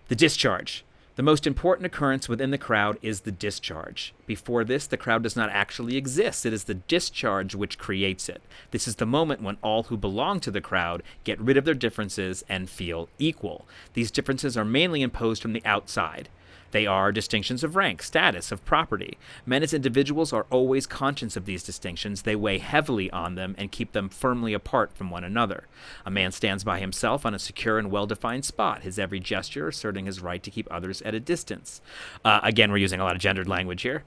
The discharge. The most important occurrence within the crowd is the discharge. Before this, the crowd does not actually exist. It is the discharge which creates it. This is the moment when all who belong to the crowd get rid of their differences and feel equal. These differences are mainly imposed from the outside. They are distinctions of rank, status, of property. Men as individuals are always conscious of these distinctions. They weigh heavily on them and keep them firmly apart from one another. A man stands by himself on a secure and well-defined spot, his every gesture asserting his right to keep others at a distance. Again, we're using a lot of gendered language here,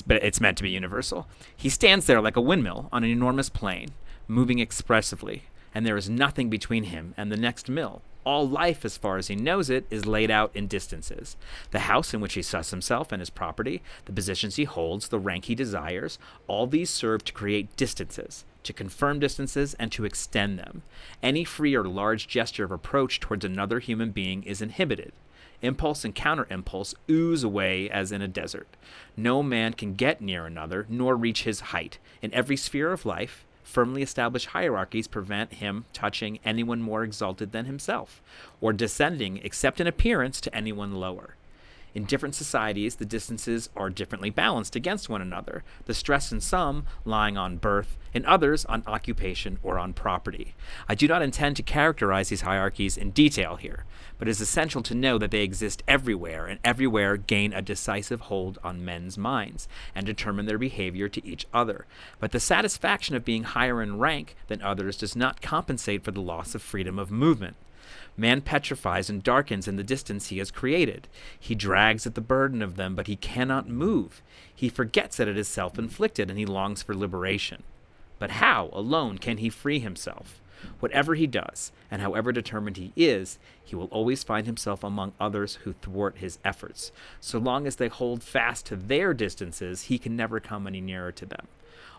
but it's meant to be universal. He stands there like a windmill on an enormous plain, moving expressively, and there is nothing between him and the next mill. All life, as far as he knows it, is laid out in distances. The house in which he susts himself and his property, the positions he holds, the rank he desires, all these serve to create distances, to confirm distances, and to extend them. Any free or large gesture of approach towards another human being is inhibited. Impulse and counter-impulse ooze away as in a desert. No man can get near another, nor reach his height. In every sphere of life, firmly established hierarchies prevent him touching anyone more exalted than himself, or descending, except in appearance, to anyone lower. In different societies, the distances are differently balanced against one another, the stress in some lying on birth, in others on occupation or on property. I do not intend to characterize these hierarchies in detail here, but it is essential to know that they exist everywhere, and everywhere gain a decisive hold on men's minds, and determine their behavior to each other. But the satisfaction of being higher in rank than others does not compensate for the loss of freedom of movement. Man petrifies and darkens in the distance he has created. He drags at the burden of them, but he cannot move. He forgets that it is self-inflicted, and he longs for liberation. But how, alone, can he free himself? Whatever he does, and however determined he is, he will always find himself among others who thwart his efforts. So long as they hold fast to their distances, he can never come any nearer to them.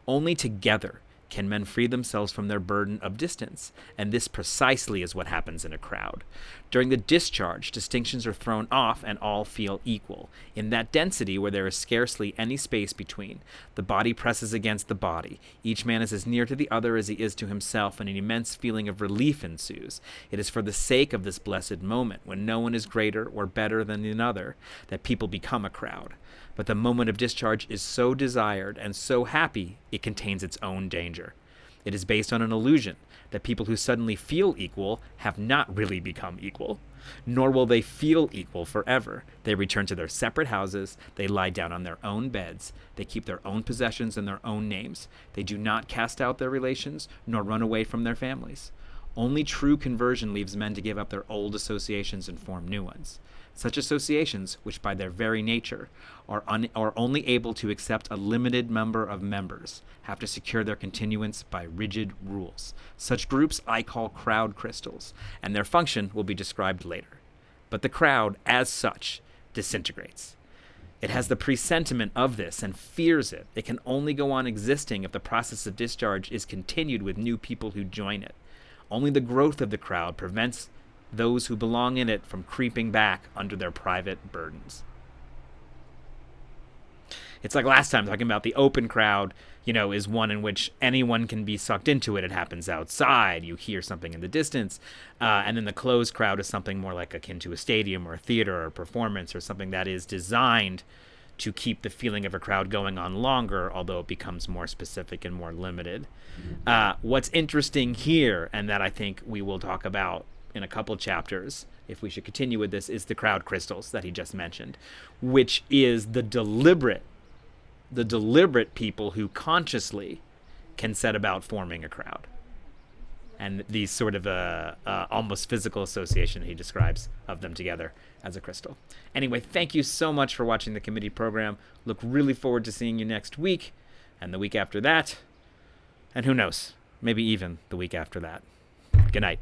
Only together Can men free themselves from their burden of distance? And this precisely is what happens in a crowd. During the discharge, distinctions are thrown off and all feel equal. In that density where there is scarcely any space between, the body presses against the body. Each man is as near to the other as he is to himself, and an immense feeling of relief ensues. It is for the sake of this blessed moment, when no one is greater or better than another, that people become a crowd. But the moment of discharge is so desired and so happy, it contains its own danger. It is based on an illusion that people who suddenly feel equal have not really become equal, nor will they feel equal forever. They return to their separate houses, they lie down on their own beds, they keep their own possessions and their own names. They do not cast out their relations, nor run away from their families. Only true conversion leaves men to give up their old associations and form new ones. Such associations, which by their very nature are only able to accept a limited number of members, have to secure their continuance by rigid rules. Such groups I call crowd crystals, and their function will be described later. But the crowd, as such, disintegrates. It has the presentiment of this and fears it. It can only go on existing if the process of discharge is continued with new people who join it. Only the growth of the crowd prevents those who belong in it from creeping back under their private burdens. It's like last time talking about the open crowd, is one in which anyone can be sucked into it. It happens outside. You hear something in the distance. And then the closed crowd is something more like akin to a stadium or a theater or a performance or something that is designed to keep the feeling of a crowd going on longer, although it becomes more specific and more limited. What's interesting here, and that I think we will talk about in a couple chapters, if we should continue with this, is the crowd crystals that he just mentioned, which is the deliberate people who consciously can set about forming a crowd. And these sort of almost physical association he describes of them together as a crystal. Anyway, thank you so much for watching the committee program. Look really forward to seeing you next week and the week after that. And who knows, maybe even the week after that. Good night.